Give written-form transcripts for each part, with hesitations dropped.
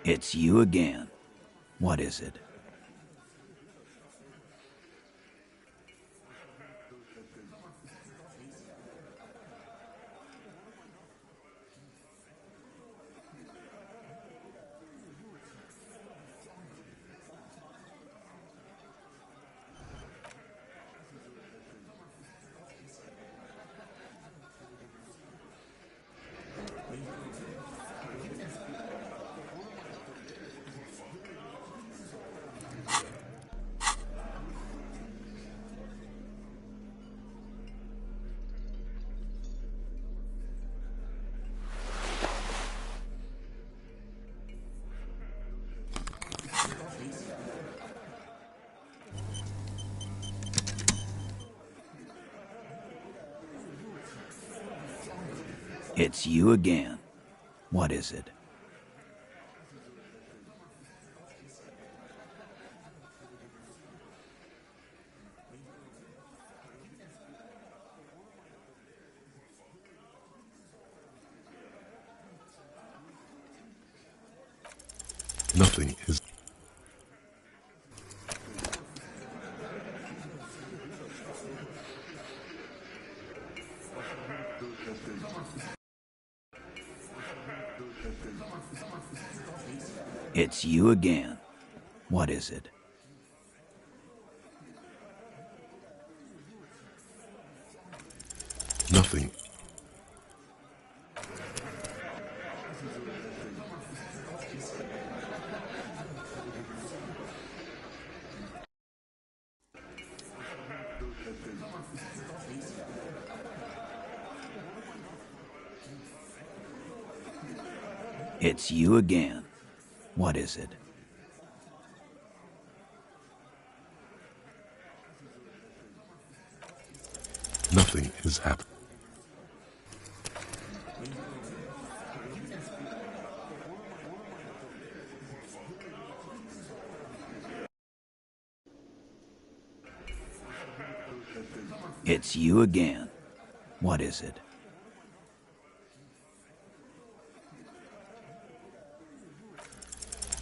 It's you again. What is it? It's you again. What is it? Nothing is. It's you again. What is it? Nothing. It's you again. What is it? Nothing is happening. It's you again. What is it?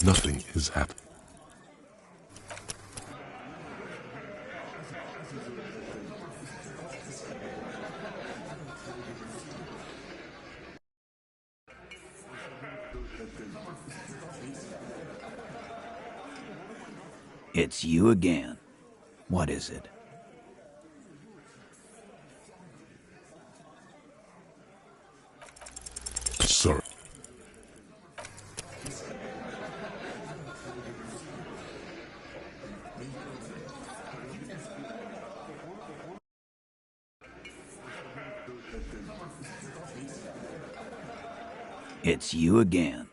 Nothing is happening. It's you again. What is it? Sorry. It's you again.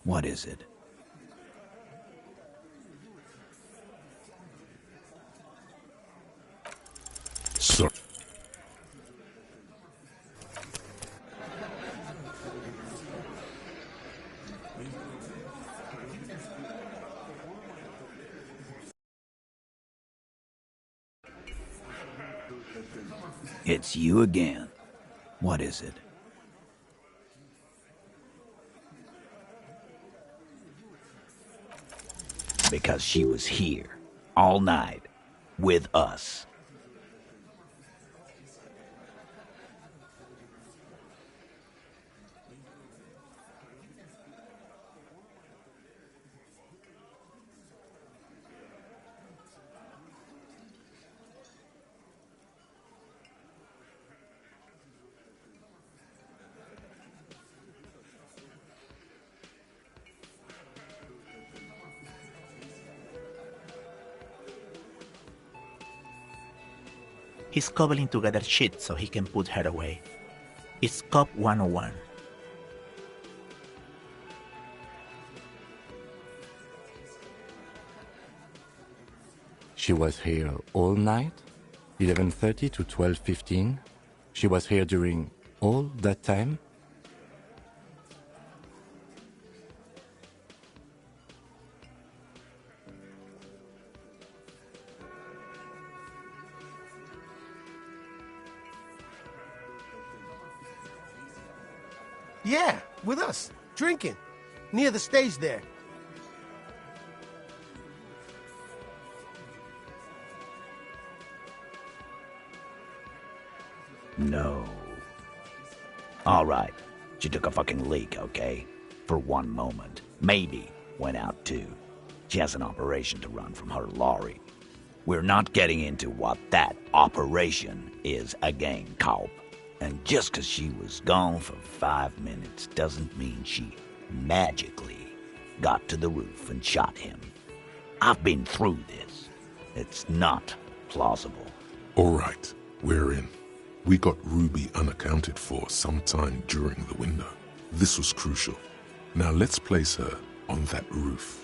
What is it? Sorry. It's you again. What is it? Because she was here all night with us. He's cobbling together shit so he can put her away. It's Cop 101. She was here all night, 11:30 to 12:15. She was here during all that time. Yeah, with us, drinking, near the stage there. No. All right. She took a fucking leak, okay? For one moment. Maybe went out too. She has an operation to run from her lorry. We're not getting into what that operation is again, Cop. And just 'cause she was gone for 5 minutes doesn't mean she magically got to the roof and shot him. I've been through this. It's not plausible. All right, we're in. We got Ruby unaccounted for sometime during the window. This was crucial. Now let's place her on that roof.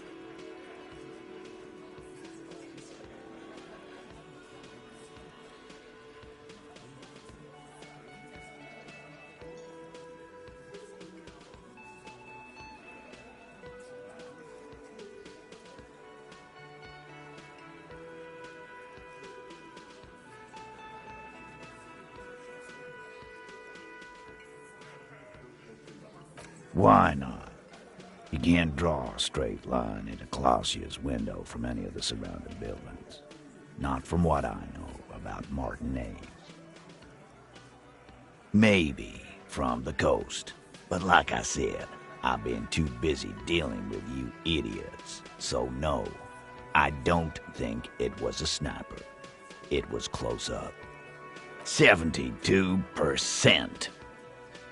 Why not? You can't draw a straight line into Clausia's window from any of the surrounding buildings. Not from what I know about Martinez. Maybe from the coast. But like I said, I've been too busy dealing with you idiots. So no, I don't think it was a sniper. It was close up. 72%.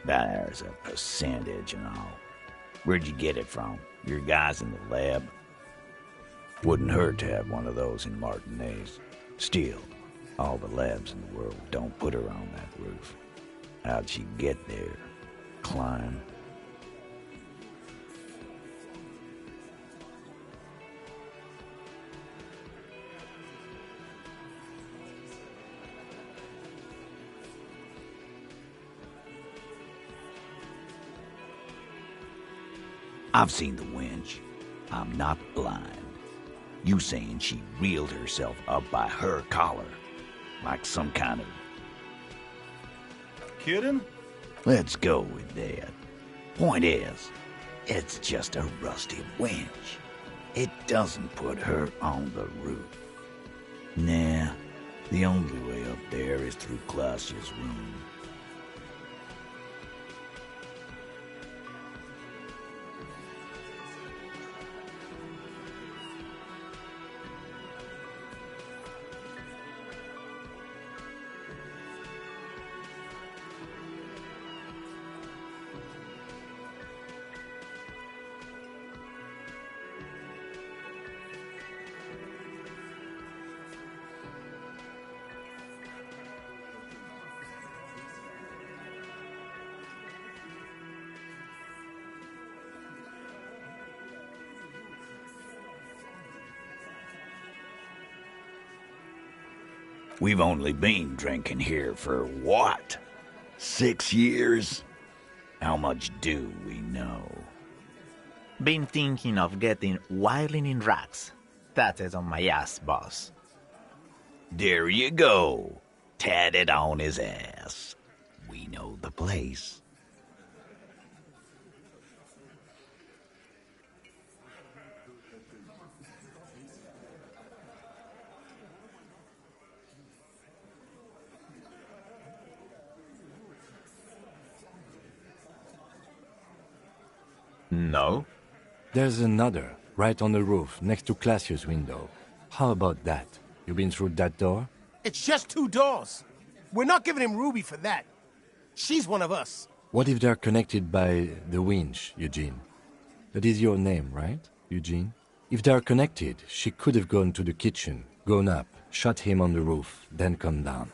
There's a percentage and all. Where'd you get it from? Your guys in the lab? Wouldn't hurt to have one of those in Martinez. Still, all the labs in the world don't put her on that roof. How'd she get there? Climb? I've seen the winch. I'm not blind. You saying she reeled herself up by her collar, like some kind of... Kidding? Let's go with that. Point is, it's just a rusty winch. It doesn't put her on the roof. Nah, the only way up there is through Clausia's room. We've only been drinking here for what? 6 years? How much do we know? Been thinking of getting wilding in racks. That is on my ass, boss. There you go. Tatted on his ass. We know the place. No? There's another, right on the roof, next to Clausia's window. How about that? You been through that door? It's just 2 doors. We're not giving him Ruby for that. She's one of us. What if they're connected by the winch, Eugene? That is your name, right, Eugene? If they're connected, she could have gone to the kitchen, gone up, shot him on the roof, then come down.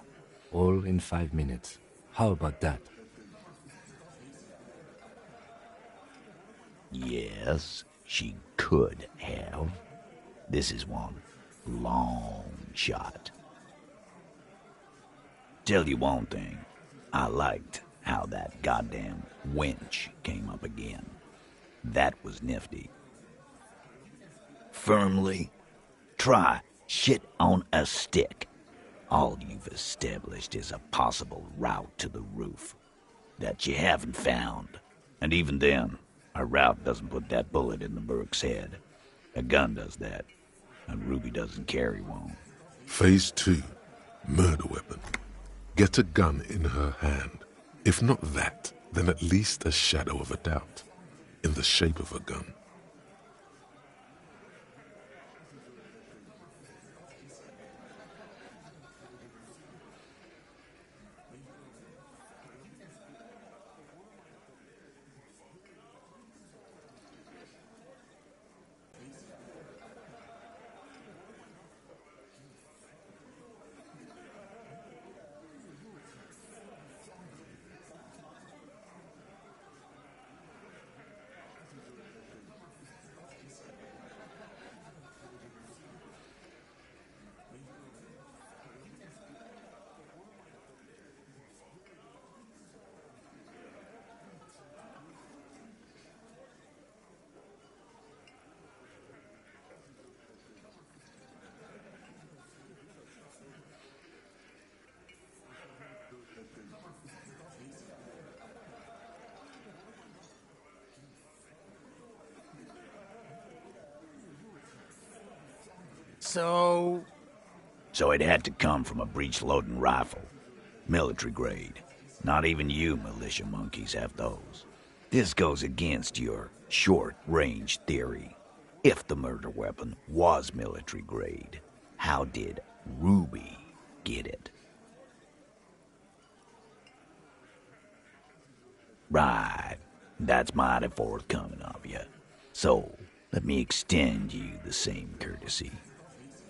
All in 5 minutes. How about that? Yes, she could have. This is one long shot. Tell you one thing, I liked how that goddamn winch came up again. That was nifty. Firmly, try shit on a stick. All you've established is a possible route to the roof that you haven't found. And even then, a route doesn't put that bullet in the Burke's head. A gun does that, and Ruby doesn't carry one. Phase 2. Murder weapon. Get a gun in her hand. If not that, then at least a shadow of a doubt. In the shape of a gun. So... So it had to come from a breech-loading rifle. Military grade. Not even you militia monkeys have those. This goes against your short-range theory. If the murder weapon was military grade, how did Ruby get it? Right. That's mighty forthcoming of you. So, let me extend you the same courtesy.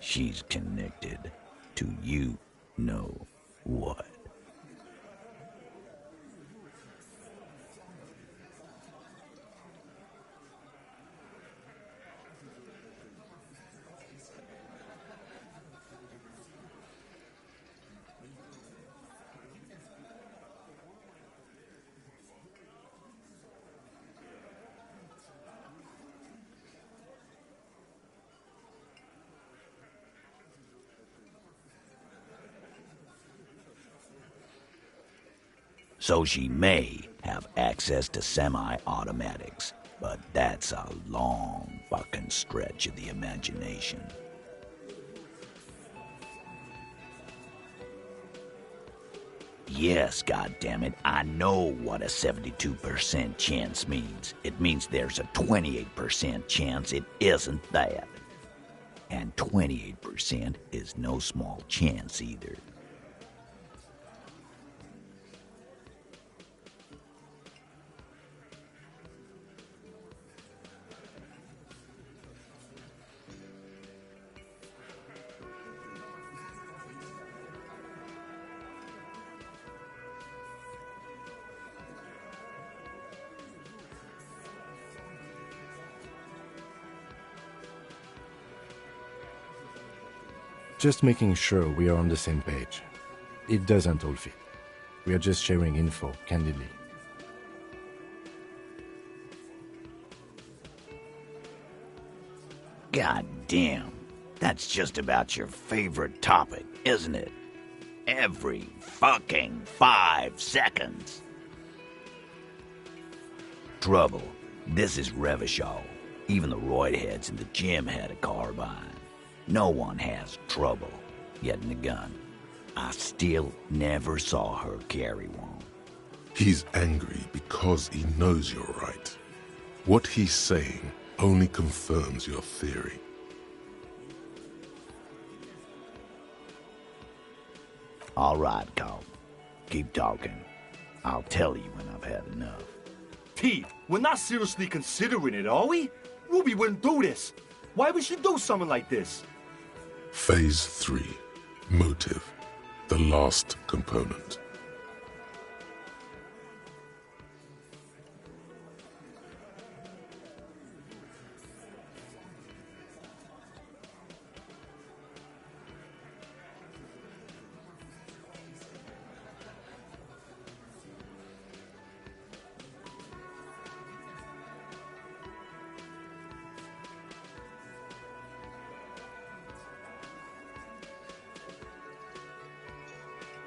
She's connected to you know what. So she may have access to semi-automatics, but that's a long fucking stretch of the imagination. Yes, goddammit, I know what a 72% chance means. It means there's a 28% chance it isn't that. And 28% is no small chance either. Just making sure we are on the same page. It doesn't all fit. We are just sharing info, candidly. God damn, that's just about your favorite topic, isn't it? Every fucking 5 seconds. Trouble. This is Revachol. Even the roid heads in the gym had a carbine. No one has trouble getting a gun. I still never saw her carry one. He's angry because he knows you're right. What he's saying only confirms your theory. All right, Carl. Keep talking. I'll tell you when I've had enough. Pete, we're not seriously considering it, are we? Ruby wouldn't do this. Why would she do something like this? Phase 3. Motive. The last component.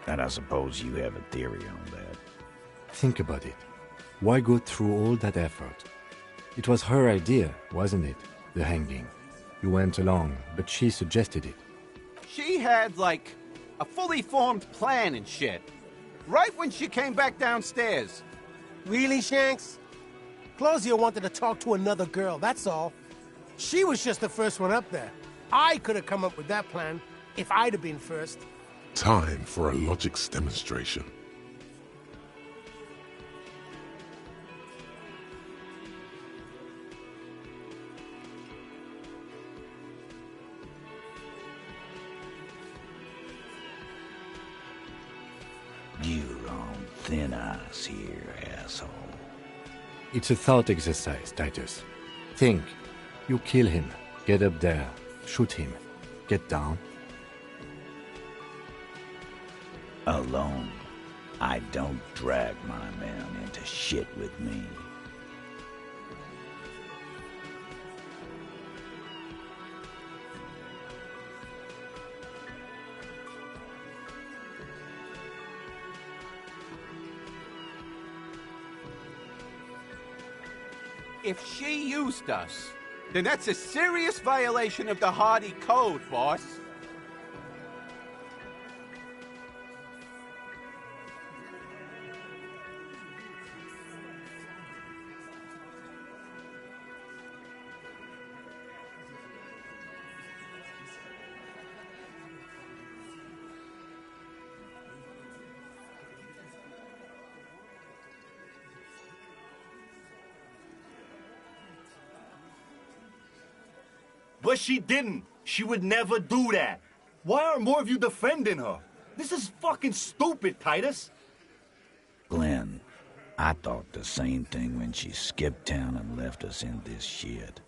And I suppose you have a theory on that. Think about it. Why go through all that effort? It was her idea, wasn't it? The hanging. You went along, but she suggested it. She had, like, a fully formed plan and shit. Right when she came back downstairs. Really, Shanks? Claudia wanted to talk to another girl, that's all. She was just the first one up there. I could have come up with that plan if I'd have been first. Time for a logics demonstration. You're on thin ice here, asshole. It's a thought exercise, Titus. Think. You kill him. Get up there. Shoot him. Get down. Alone. I don't drag my man into shit with me. If she used us, then that's a serious violation of the Hardy Code, boss. But she didn't. She would never do that. Why aren't more of you defending her? This is fucking stupid, Titus. Glenn, I thought the same thing when she skipped town and left us in this shit.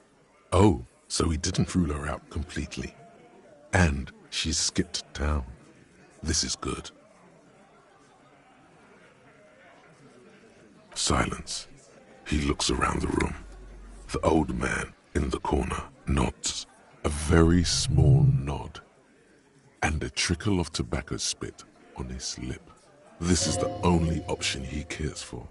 Oh, so he didn't rule her out completely. And she skipped town. This is good. Silence. He looks around the room. The old man in the corner nods. A very small nod. And a trickle of tobacco spit on his lip. This is the only option he cares for.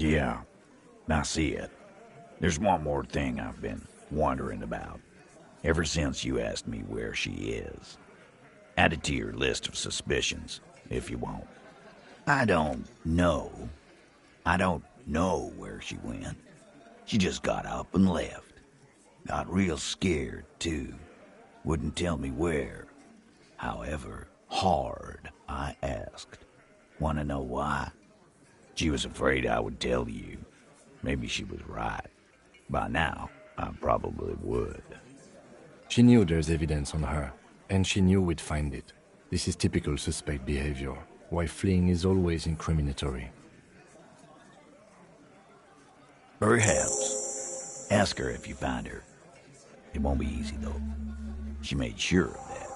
Yeah, I see it. There's one more thing I've been wondering about, ever since you asked me where she is. Add it to your list of suspicions, if you want. I don't know where she went. She just got up and left. Got real scared, too. Wouldn't tell me where. However hard I asked. Want to know why? She was afraid I would tell you. Maybe she was right. By now, I probably would. She knew there's evidence on her, and she knew we'd find it. This is typical suspect behavior, why fleeing is always incriminatory. Perhaps. Ask her if you find her. It won't be easy, though. She made sure of that.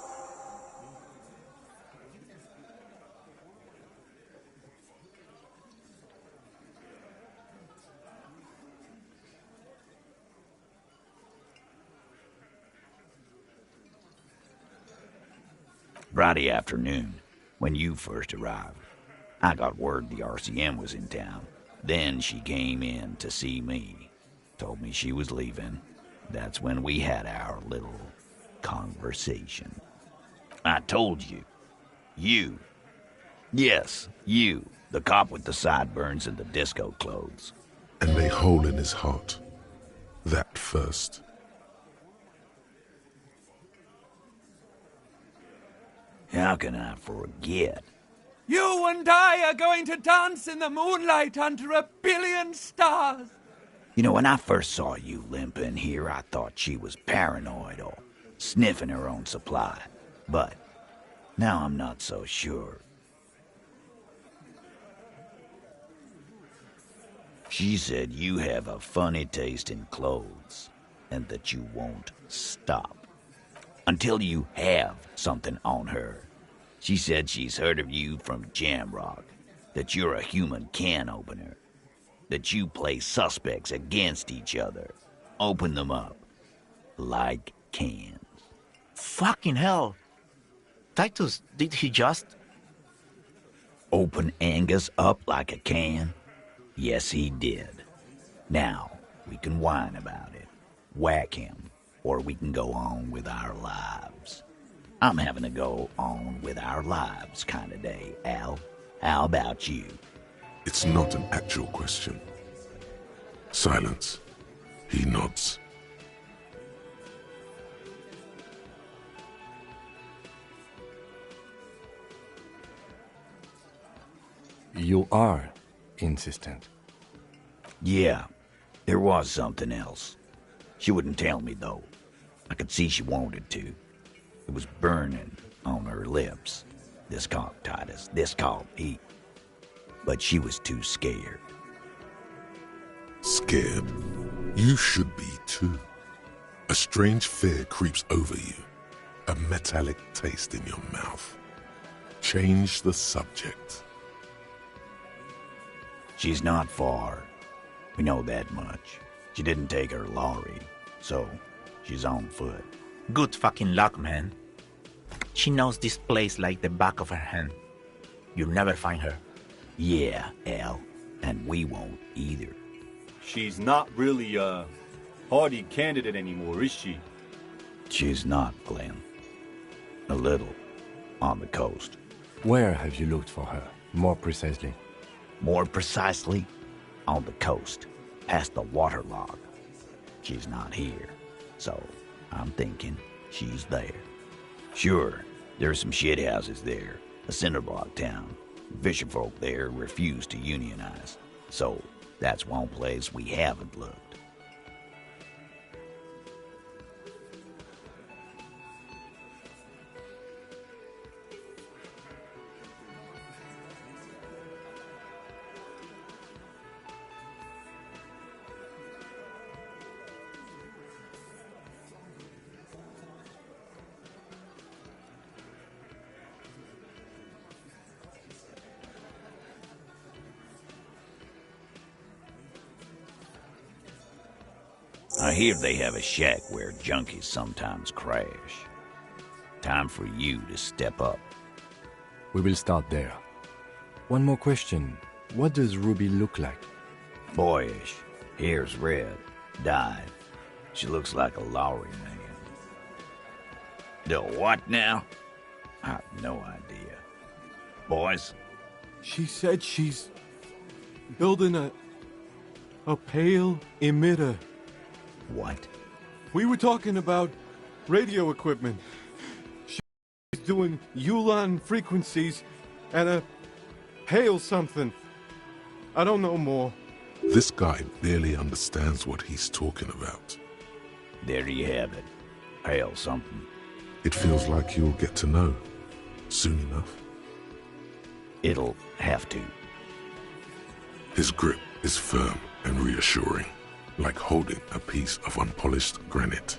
Friday afternoon, when you first arrived, I got word the RCM was in town. Then she came in to see me. Told me she was leaving. That's when we had our little conversation. I told you. You. Yes, you. The cop with the sideburns and the disco clothes. And a hole in his heart. That first. How can I forget? You and I are going to dance in the moonlight under 1 billion stars. You know, when I first saw you limping here, I thought she was paranoid or sniffing her own supply. But now I'm not so sure. She said you have a funny taste in clothes and that you won't stop until you have something on her. She said she's heard of you from Jamrock, that you're a human can opener, that you play suspects against each other, open them up like cans. Fucking hell. Titus, did he just... Open Angus up like a can? Yes, he did. Now, we can whine about it, whack him, or we can go on with our lives. I'm having a go on with our lives kind of day, Al. How about you? It's not an actual question. Silence. He nods. you are insistent. Yeah, there was something else. She wouldn't tell me, though. I could see she wanted to. It was burning on her lips. This caught Titus. This caught me. But she was too scared. Scared? You should be too. A strange fear creeps over you. A metallic taste in your mouth. Change the subject. She's not far. We know that much. She didn't take her lorry, so she's on foot. Good fucking luck, man. She knows this place like the back of her hand. You'll never find her. Yeah, Al, and we won't either. She's not really a hardy candidate anymore, is she? She's not, Glenn. A little. On the coast. Where have you looked for her, more precisely? More precisely, on the coast, past the waterlog. She's not here, so I'm thinking she's there. Sure, there's some shithouses there, a cinderblock town. Fisherfolk there refuse to unionize, so that's one place we haven't looked. I hear they have a shack where junkies sometimes crash. Time for you to step up. We will start there. One more question. What does Ruby look like? Boyish, hair's red, dyed. She looks like a Lowry man. The what now? I have no idea. Boys? She said she's building a pale emitter. What? We were talking about radio equipment. She's doing Ulan frequencies and a hail something. I don't know more. This guy barely understands what he's talking about. There you have it. Hail something. It feels like you'll get to know soon enough. It'll have to. His grip is firm and reassuring, like holding a piece of unpolished granite.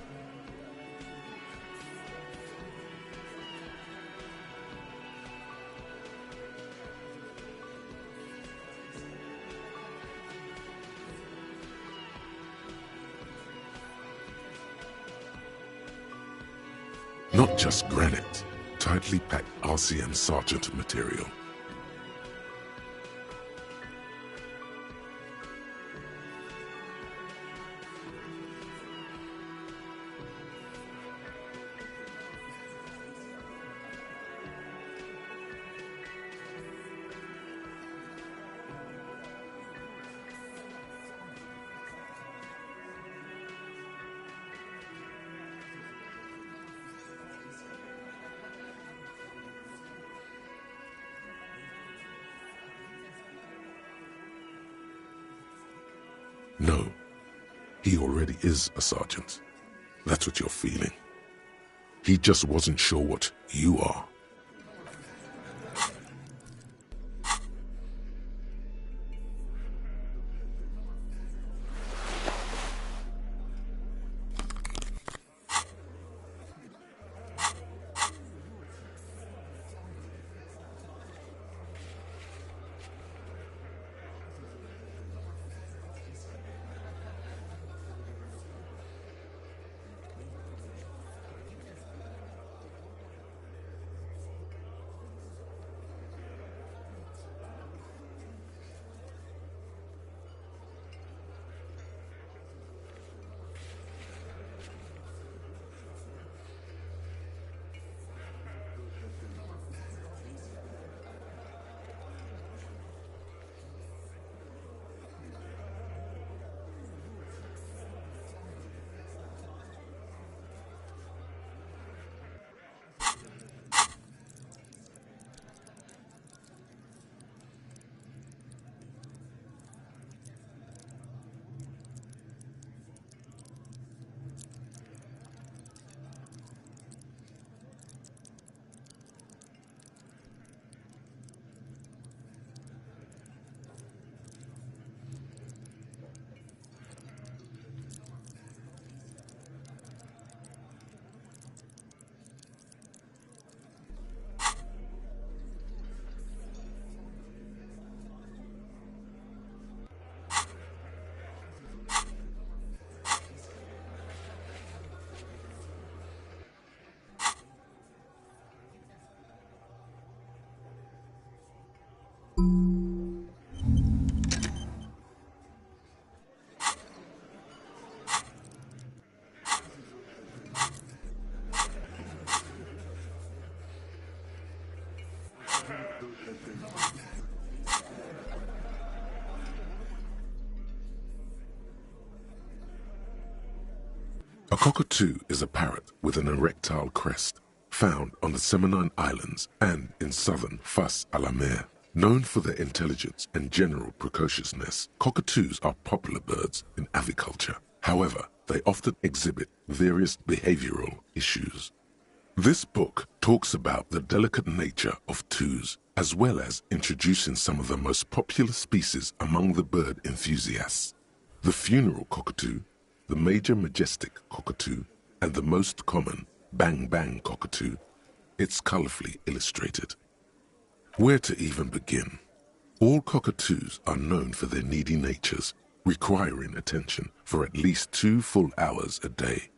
Not just granite, tightly packed RCM Sergeant material. No, he already is a sergeant. That's what you're feeling. He just wasn't sure what you are. A cockatoo is a parrot with an erectile crest, found on the Seminole Islands and in southern Fas a la Mer. Known for their intelligence and general precociousness, cockatoos are popular birds in aviculture. However, they often exhibit various behavioral issues. This book talks about the delicate nature of toos, as well as introducing some of the most popular species among the bird enthusiasts. The funeral cockatoo, the major majestic cockatoo, and the most common bang bang cockatoo. It's colorfully illustrated. Where to even begin? All cockatoos are known for their needy natures, requiring attention for at least 2 full hours a day.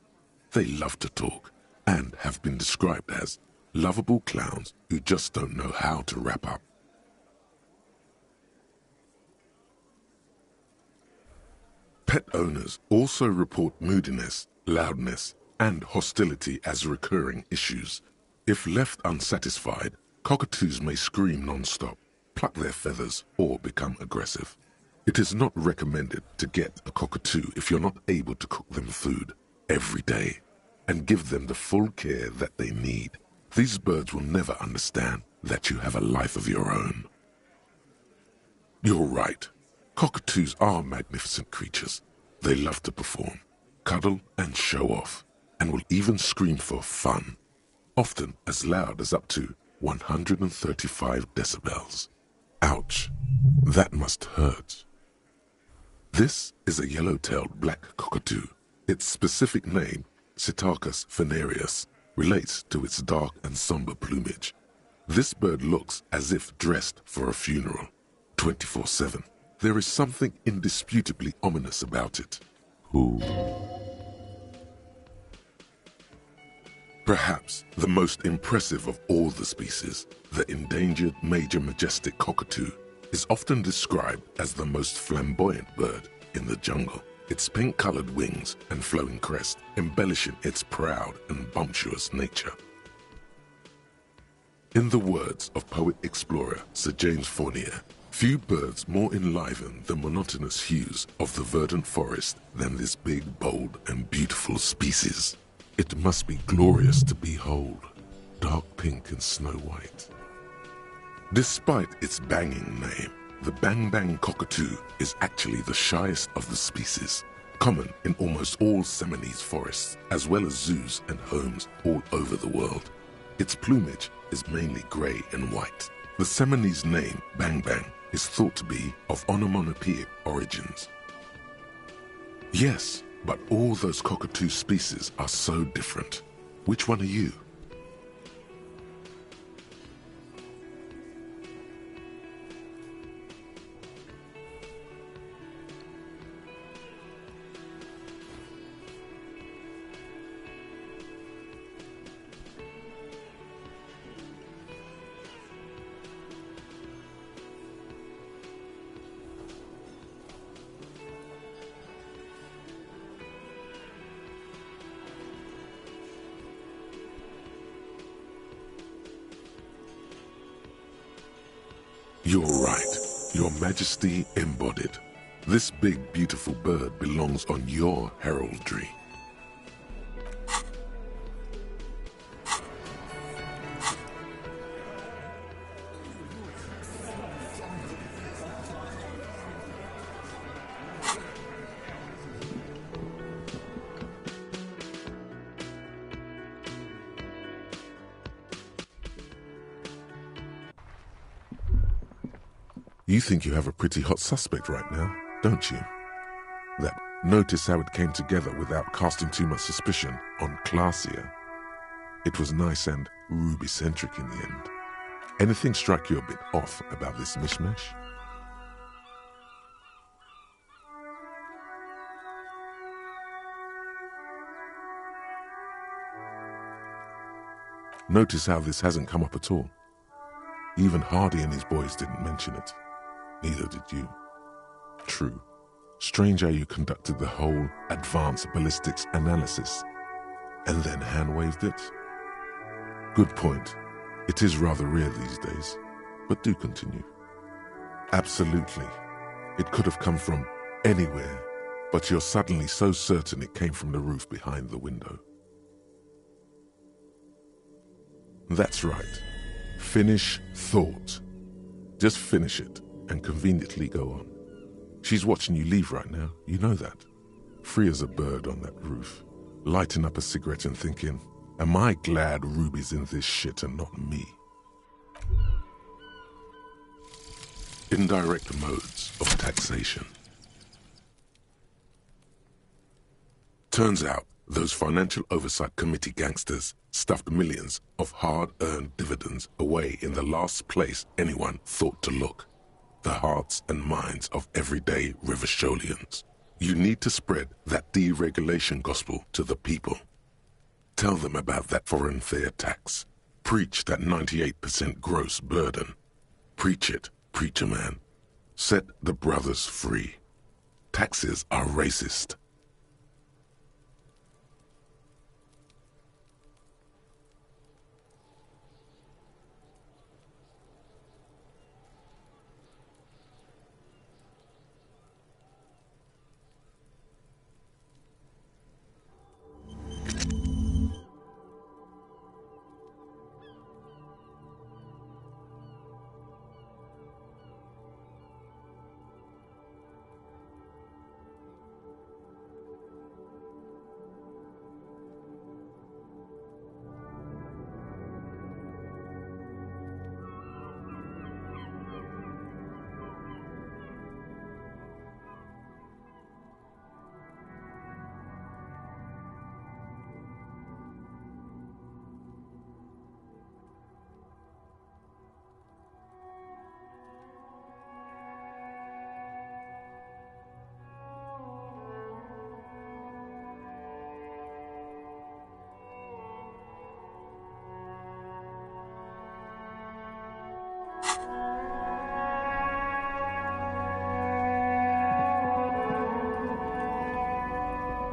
They love to talk and have been described as lovable clowns who just don't know how to wrap up. Pet owners also report moodiness, loudness, and hostility as recurring issues. If left unsatisfied, cockatoos may scream non-stop, pluck their feathers, or become aggressive. It is not recommended to get a cockatoo if you're not able to cook them food every day and give them the full care that they need. These birds will never understand that you have a life of your own. You're right. Cockatoos are magnificent creatures. They love to perform, cuddle and show off, and will even scream for fun, often as loud as up to 135 decibels. Ouch, that must hurt. This is a yellow-tailed black cockatoo. Its specific name, Psittacus venereus, relates to its dark and somber plumage. This bird looks as if dressed for a funeral, 24/7. There is something indisputably ominous about it. Ooh. Perhaps the most impressive of all the species, the endangered major majestic cockatoo, is often described as the most flamboyant bird in the jungle. Its pink-colored wings and flowing crest embellishing its proud and bumptious nature. In the words of poet-explorer Sir James Fournier, few birds more enliven the monotonous hues of the verdant forest than this big, bold, and beautiful species. It must be glorious to behold, dark pink and snow white. Despite its banging name, the bang bang cockatoo is actually the shyest of the species, common in almost all Seminoles forests, as well as zoos and homes all over the world. Its plumage is mainly gray and white. The Seminoles name, bang bang, is thought to be of onomatopoeic origins. Yes, but all those cockatoo species are so different. Which one are you? You're right, Your Majesty embodied. This big, beautiful bird belongs on your heraldry. You think you have a pretty hot suspect right now, don't you? Notice how it came together without casting too much suspicion on Clasia. It was nice and Ruby-centric in the end. Anything strike you a bit off about this mishmash? Notice how this hasn't come up at all. Even Hardy and his boys didn't mention it. Neither did you. True. Strange how you conducted the whole advanced ballistics analysis and then hand-waved it. Good point. It is rather rare these days, but do continue. Absolutely. It could have come from anywhere, but you're suddenly so certain it came from the roof behind the window. That's right. Finish thought. Just finish it and conveniently go on. She's watching you leave right now, you know that. Free as a bird on that roof, lighting up a cigarette and thinking, am I glad Ruby's in this shit and not me? Indirect modes of taxation. Turns out those Financial Oversight Committee gangsters stuffed millions of hard-earned dividends away in the last place anyone thought to look. The hearts and minds of everyday Riversholians. You need to spread that deregulation gospel to the people. Tell them about that foreign fare tax. Preach that 98% gross burden. Preach it, preacher man. Set the brothers free. Taxes are racist.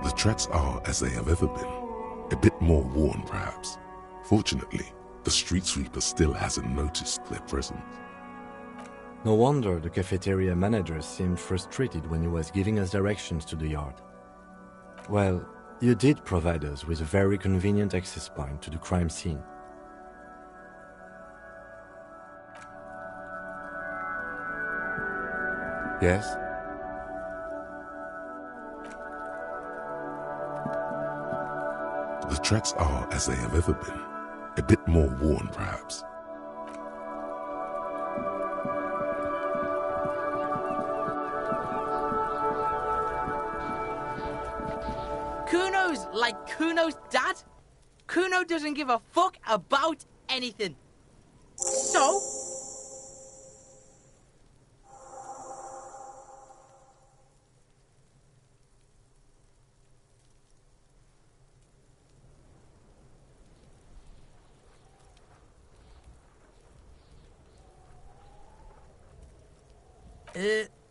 The tracks are as they have ever been, a bit more worn perhaps. Fortunately, the street sweeper still hasn't noticed their presence. No wonder the cafeteria manager seemed frustrated when he was giving us directions to the yard. Well, you did provide us with a very convenient access point to the crime scene. Yes? The tracks are as they have ever been, a bit more worn perhaps. Kuno's like Kuno's dad. Kuno doesn't give a fuck about anything. So?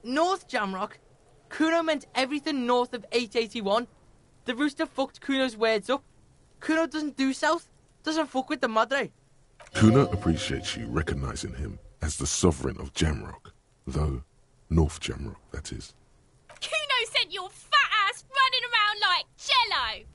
North Jamrock. Kuno meant everything north of 881. The rooster fucked Kuno's words up. Kuno doesn't do south. Doesn't fuck with the madre. Kuno appreciates you recognizing him as the sovereign of Jamrock, though North Jamrock, that is. Kuno sent your fat ass running around like jello.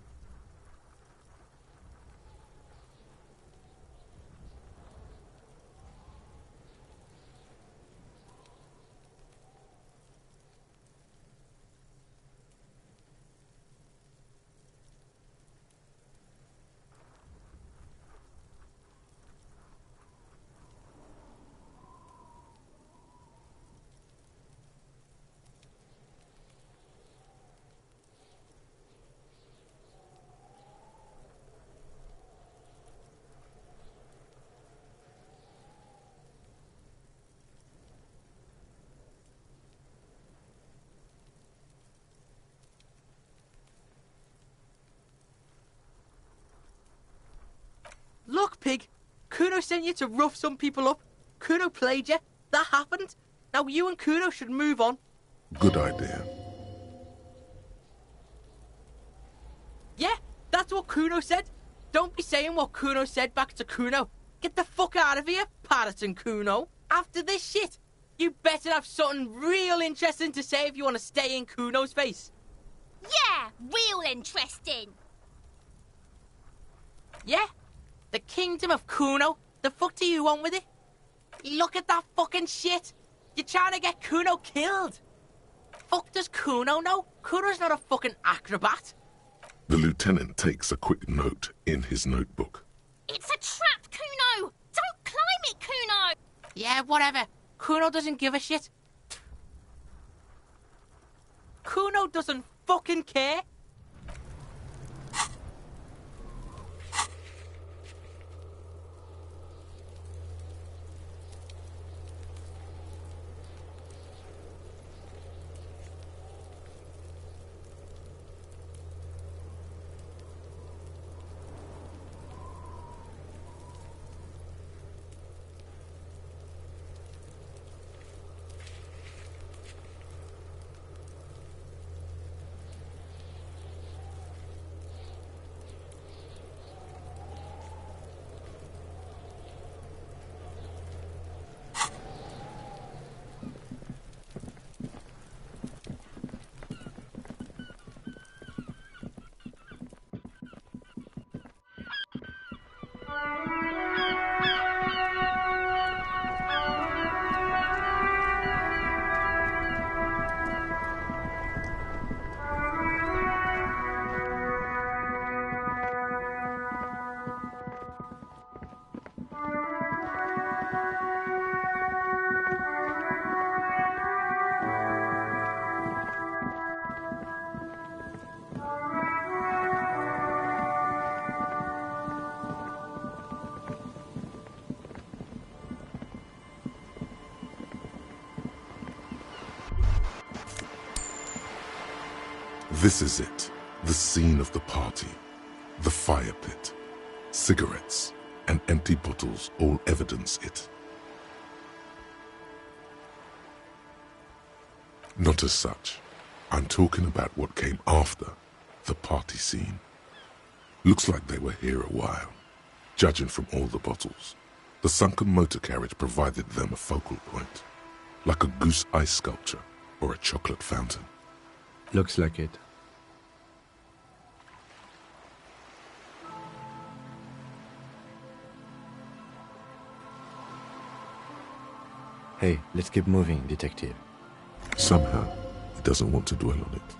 Look, pig. Kuno sent you to rough some people up. Kuno played you. That happened. Now you and Kuno should move on. Good idea. Yeah, that's what Kuno said. Don't be saying what Kuno said back to Kuno. Get the fuck out of here, Patterson Kuno. After this shit, you better have something real interesting to say if you want to stay in Kuno's face. Yeah, real interesting. Yeah? The Kingdom of Kuno? The fuck do you want with it? Look at that fucking shit! You're trying to get Kuno killed! Fuck does Kuno know? Kuno's not a fucking acrobat. The lieutenant takes a quick note in his notebook. It's a trap, Kuno! Don't climb it, Kuno! Yeah, whatever. Kuno doesn't give a shit. Kuno doesn't fucking care. This is it, the scene of the party. The fire pit. Cigarettes and empty bottles all evidence it. Not as such. I'm talking about what came after the party scene. Looks like they were here a while, judging from all the bottles. The sunken motor carriage provided them a focal point, like a goose ice sculpture or a chocolate fountain. Looks like it. Hey, let's keep moving, detective. Somehow, he doesn't want to dwell on it.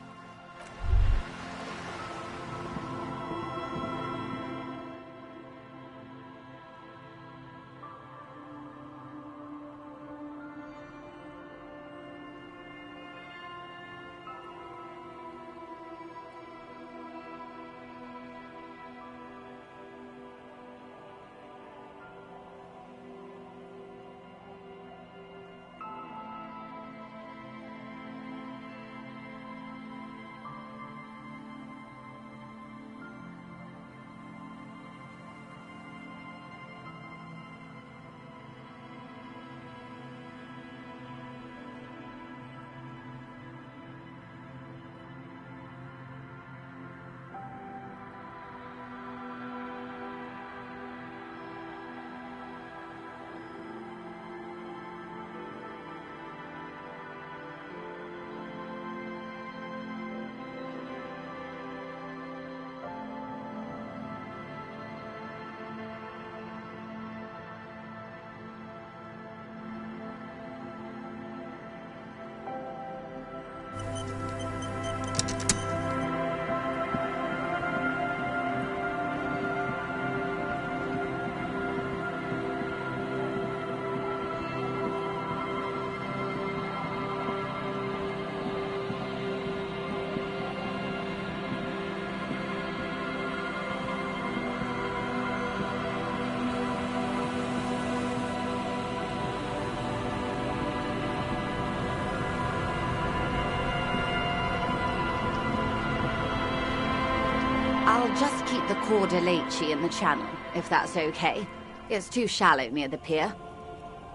I'll just keep the Cordeleche in the channel, if that's okay. It's too shallow near the pier.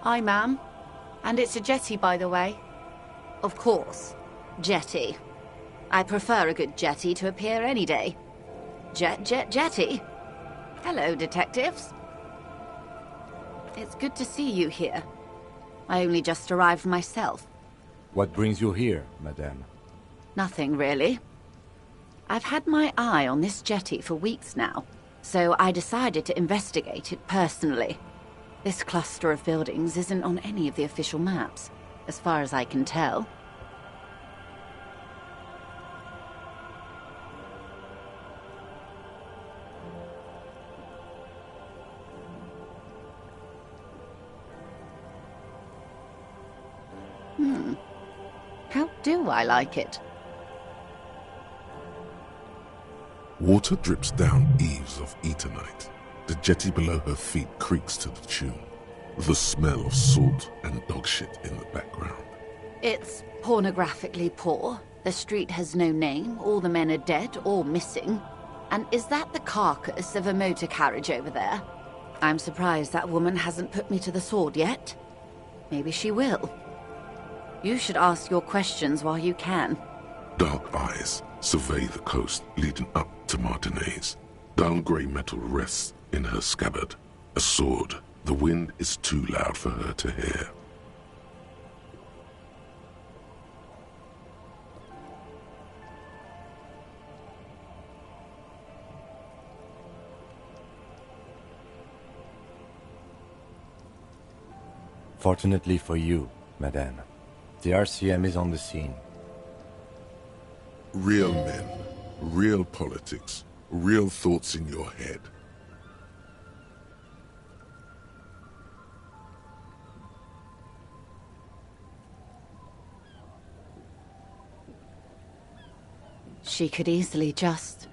Aye, ma'am. And it's a jetty, by the way. Of course. Jetty. I prefer a good jetty to a pier any day. Jetty. Hello, detectives. It's good to see you here. I only just arrived myself. What brings you here, madame? Nothing, really. I've had my eye on this jetty for weeks now, so I decided to investigate it personally. This cluster of buildings isn't on any of the official maps, as far as I can tell. How do I like it? Water drips down eaves of Eternite. The jetty below her feet creaks to the tune. The smell of salt and dog shit in the background. It's pornographically poor. The street has no name, all the men are dead or missing. And is that the carcass of a motor carriage over there? I'm surprised that woman hasn't put me to the sword yet. Maybe she will. You should ask your questions while you can. Dark eyes survey the coast leading up to Martinez. Dull grey metal rests in her scabbard. A sword. The wind is too loud for her to hear. Fortunately for you, Madame, the RCM is on the scene. Real men, real politics, real thoughts in your head. She could easily just...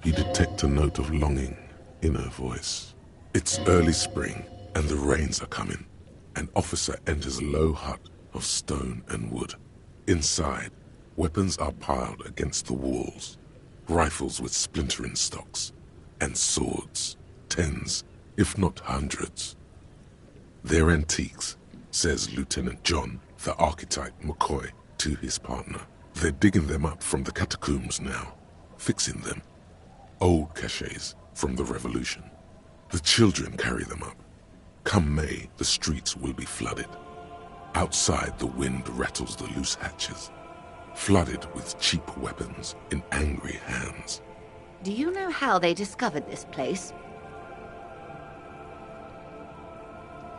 You detect a note of longing in her voice. It's early spring, and the rains are coming. An officer enters a low hut of stone and wood. Inside, weapons are piled against the walls. Rifles with splintering stocks. And swords. Tens, if not hundreds. They're antiques, says Lieutenant John, the archetype McCoy, to his partner. They're digging them up from the catacombs now, fixing them. Old caches from the revolution. The children carry them up. Come May, the streets will be flooded. Outside, the wind rattles the loose hatches, flooded with cheap weapons in angry hands. Do you know how they discovered this place?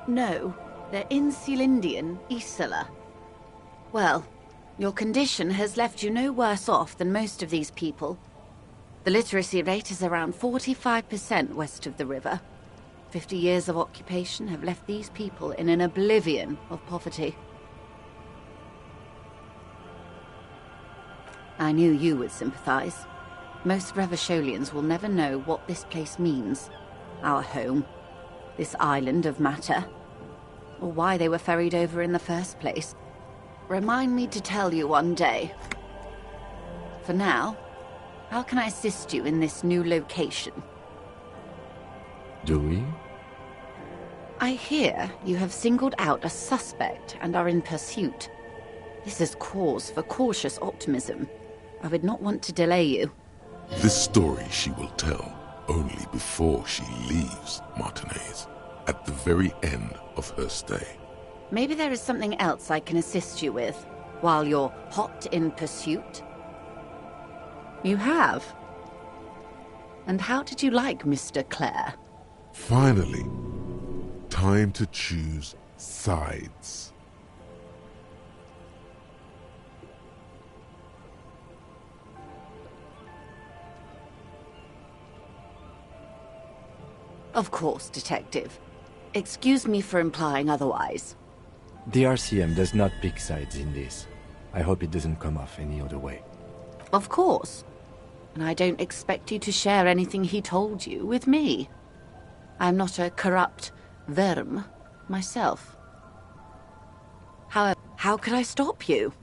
No, they're in Celindian, Isala. Well, your condition has left you no worse off than most of these people. The literacy rate is around 45% west of the river. 50 years of occupation have left these people in an oblivion of poverty. I knew you would sympathize. Most Revacholians will never know what this place means. Our home. This island of matter. Or why they were ferried over in the first place. Remind me to tell you one day. For now, how can I assist you in this new location? Do we? I hear you have singled out a suspect and are in pursuit. This is cause for cautious optimism. I would not want to delay you. This story she will tell only before she leaves Martinez, at the very end of her stay. Maybe there is something else I can assist you with, while you're hot in pursuit? You have? And how did you like Mr. Clare? Finally, time to choose sides. Of course, Detective. Excuse me for implying otherwise. The RCM does not pick sides in this. I hope it doesn't come off any other way. Of course. And I don't expect you to share anything he told you with me. I'm not a corrupt verm myself. However, how could I stop you?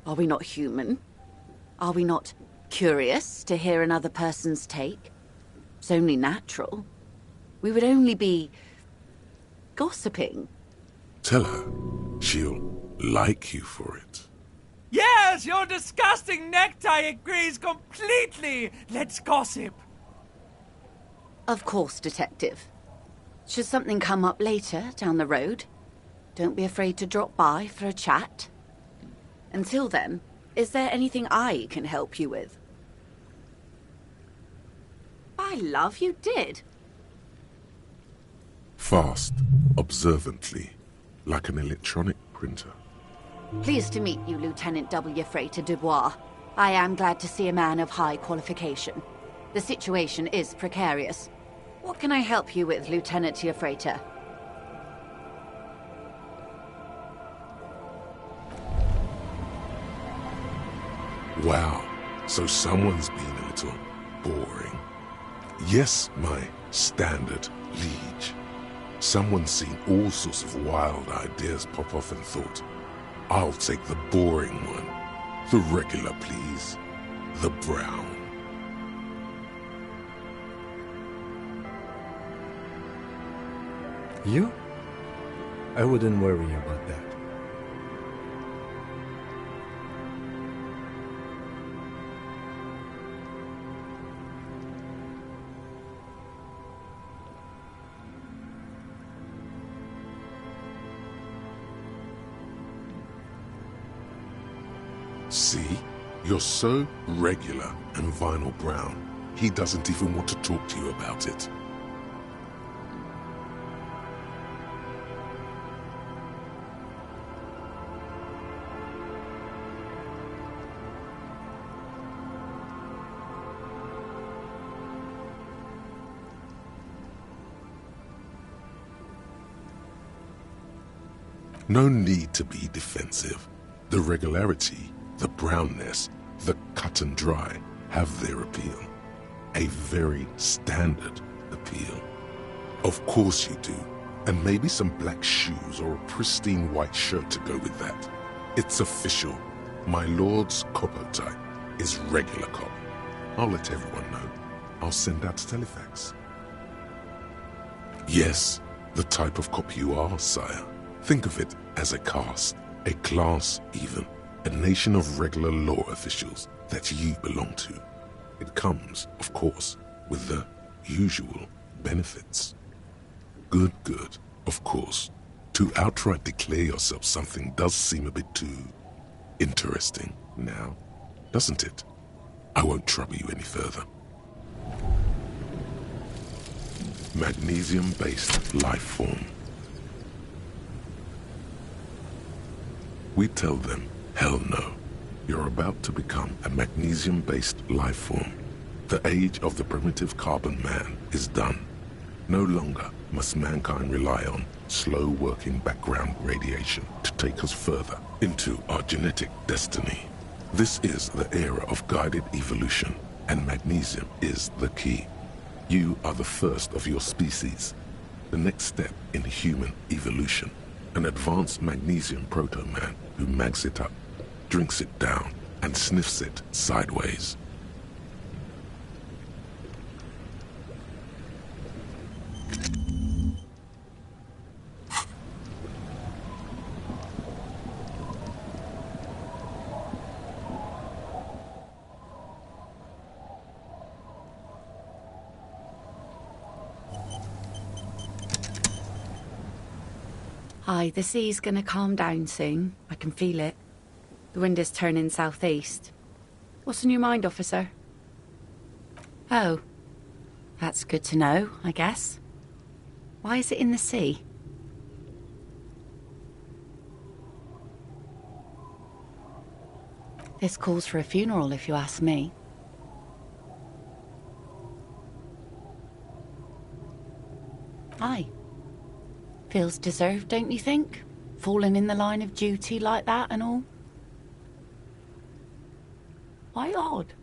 Are we not human? Are we not curious to hear another person's take? It's only natural. We would only be gossiping. Tell her she'll like you for it. Yes, your disgusting necktie agrees completely. Let's gossip. Of course, Detective. Should something come up later down the road, don't be afraid to drop by for a chat. Until then, Is there anything I can help you with? By love, you did. Fast, observantly, like an electronic printer. Pleased to meet you, Lieutenant W. Frater Dubois. I am glad to see a man of high qualification. The situation is precarious. What can I help you with, Lieutenant Frater? Wow, so someone's been a little boring. Yes, my standard liege. Someone's seen all sorts of wild ideas pop off and thought, I'll take the boring one. The regular, please. The brown. You? I wouldn't worry about that. See? You're so regular and vinyl brown, he doesn't even want to talk to you about it. No need to be defensive. The regularity, the brownness, the cut and dry have their appeal. A very standard appeal. Of course you do. And maybe some black shoes or a pristine white shirt to go with that. It's official. My lord's copper type is regular cop. I'll let everyone know. I'll send out a telefax. Yes, the type of cop you are, sire. Think of it as a caste, a class even, a nation of regular law officials that you belong to. It comes, of course, with the usual benefits. Good, of course. To outright declare yourself something does seem a bit too interesting now, doesn't it? I won't trouble you any further. Magnesium-based life form. We tell them, hell no. You're about to become a magnesium-based life form. The age of the primitive carbon man is done. No longer must mankind rely on slow-working background radiation to take us further into our genetic destiny. This is the era of guided evolution, and magnesium is the key. You are the first of your species. The next step in human evolution. An advanced magnesium proto-man who mags it up, drinks it down, and sniffs it sideways. Aye, the sea's gonna calm down soon. I can feel it. The wind is turning southeast. What's on your mind, officer? Oh, that's good to know, I guess. Why is it in the sea? This calls for a funeral, if you ask me. Aye. Feels deserved, don't you think? Falling in the line of duty like that and all? Why odd?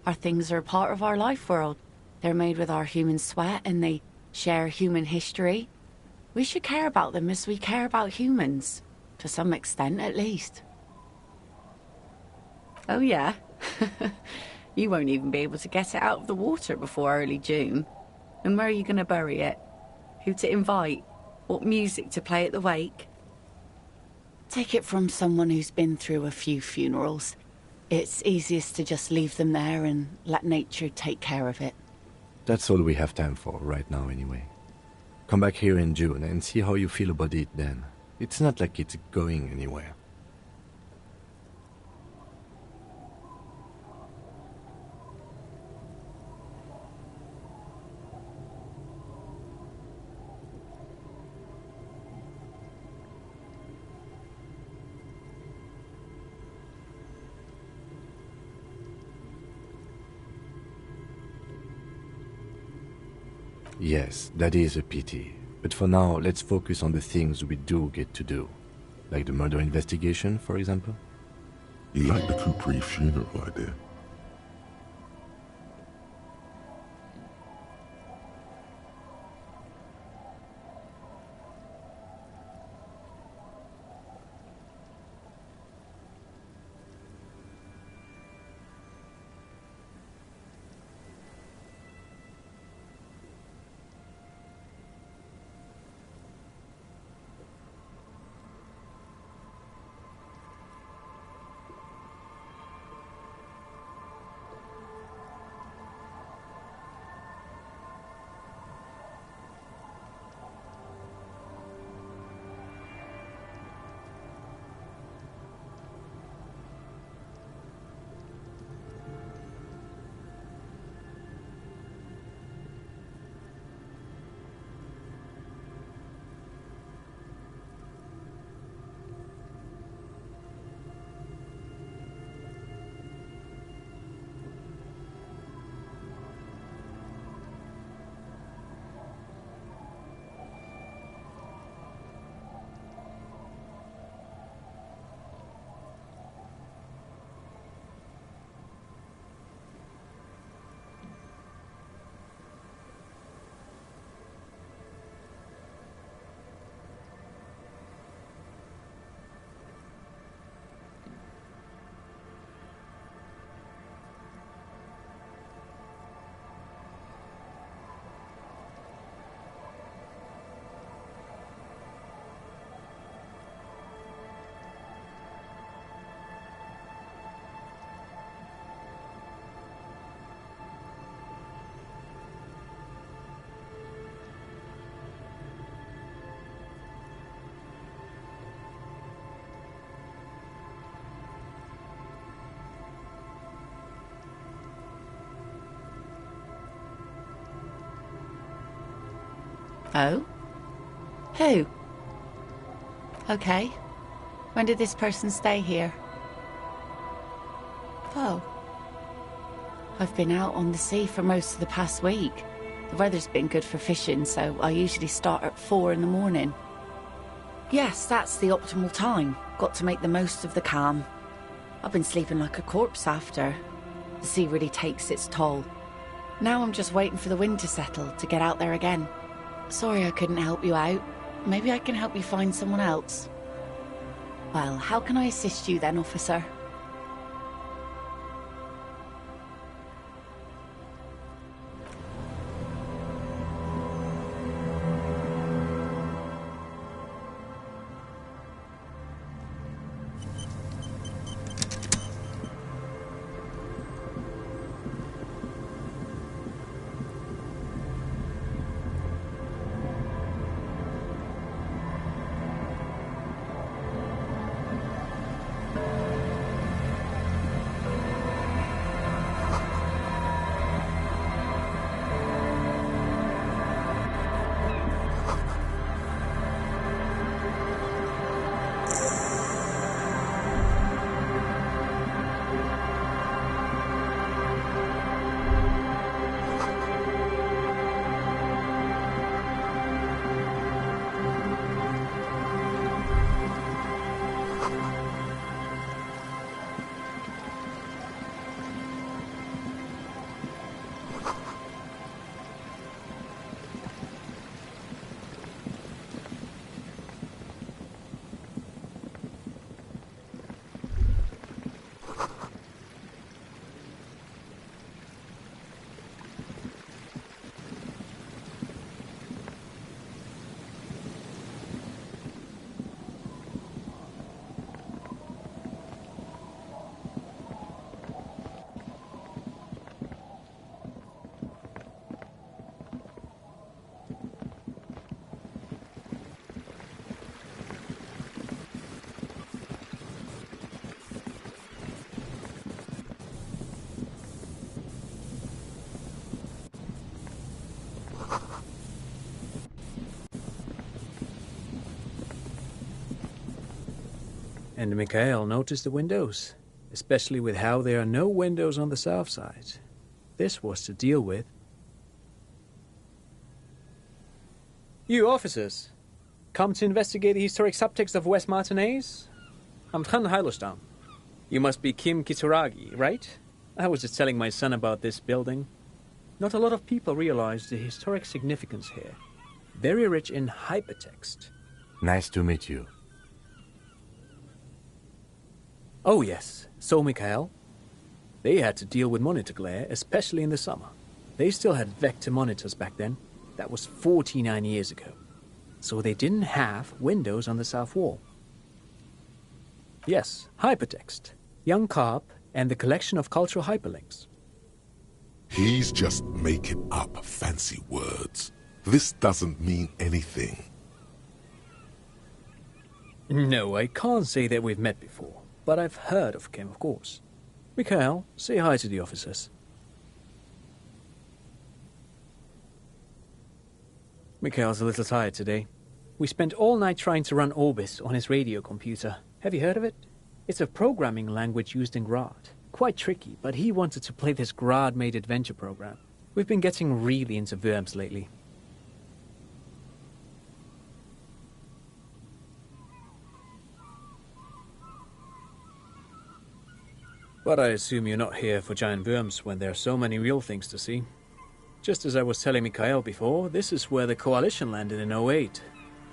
Our things are a part of our life world. They're made with our human sweat and they share human history. We should care about them as we care about humans. To some extent, at least. Oh yeah? You won't even be able to get it out of the water before early June. And where are you going to bury it? Who to invite? What music to play at the wake? Take it from someone who's been through a few funerals. It's easiest to just leave them there and let nature take care of it. That's all we have time for right now anyway. Come back here in June and see how you feel about it then. It's not like it's going anywhere. Yes, that is a pity. But for now, let's focus on the things we do get to do. Like the murder investigation, for example? You like the Capri funeral idea? Oh? Who? Okay. When did this person stay here? Oh. I've been out on the sea for most of the past week. The weather's been good for fishing, so I usually start at 4 in the morning. Yes, that's the optimal time. Got to make the most of the calm. I've been sleeping like a corpse after. The sea really takes its toll. Now I'm just waiting for the wind to settle to get out there again. Sorry I couldn't help you out. Maybe I can help you find someone else. Well, how can I assist you then, officer? And Mikhail noticed the windows, especially with how there are no windows on the south side. This was to deal with. You officers, come to investigate the historic subtext of West Martinez? I'm Khan Hailostam. You must be Kim Kitsuragi, right? I was just telling my son about this building. Not a lot of people realize the historic significance here. Very rich in hypertext. Nice to meet you. Oh yes, so Mikhail. They had to deal with monitor glare, especially in the summer. They still had vector monitors back then. That was 49 years ago. So they didn't have windows on the south wall. Yes, hypertext. Young Carp and the collection of cultural hyperlinks. He's just making up fancy words. This doesn't mean anything. No, I can't say that we've met before, but I've heard of Kim, of course. Mikhail, say hi to the officers. Mikhail's a little tired today. We spent all night trying to run Orbis on his radio computer. Have you heard of it? It's a programming language used in Grad. Quite tricky, but he wanted to play this Grad-made adventure program. We've been getting really into Worms lately. But I assume you're not here for giant worms when there are so many real things to see. Just as I was telling Mikhail before, this is where the Coalition landed in 08.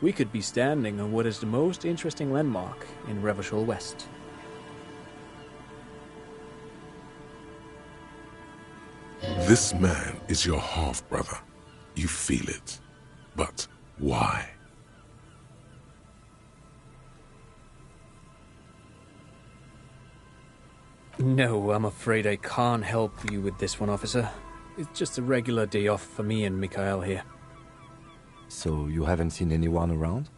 We could be standing on what is the most interesting landmark in Revachol West. This man is your half-brother. You feel it. But why? No, I'm afraid I can't help you with this one, officer. It's just a regular day off for me and Mikhail here. So you haven't seen anyone around?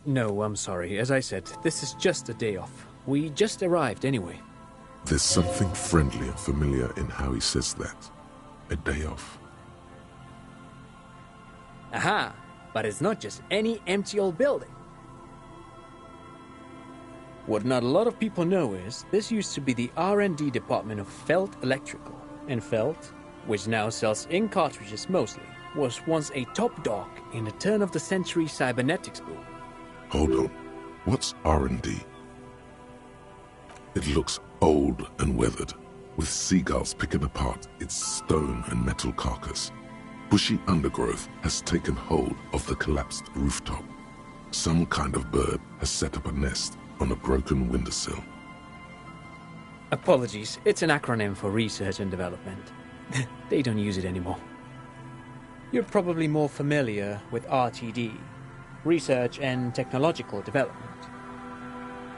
No, I'm sorry. As I said, this is just a day off. We just arrived anyway. There's something friendly and familiar in how he says that. A day off. Aha! But it's not just any empty old building. What not a lot of people know is, this used to be the R&D department of Felt Electrical. And Felt, which now sells ink cartridges mostly, was once a top dog in the turn-of-the-century cybernetics boom. Hold on. What's R&D? It looks old and weathered, with seagulls picking apart its stone and metal carcass. Bushy undergrowth has taken hold of the collapsed rooftop. Some kind of bird has set up a nest on a broken windowsill. Apologies, it's an acronym for research and development. They don't use it anymore. You're probably more familiar with RTD, Research and Technological Development.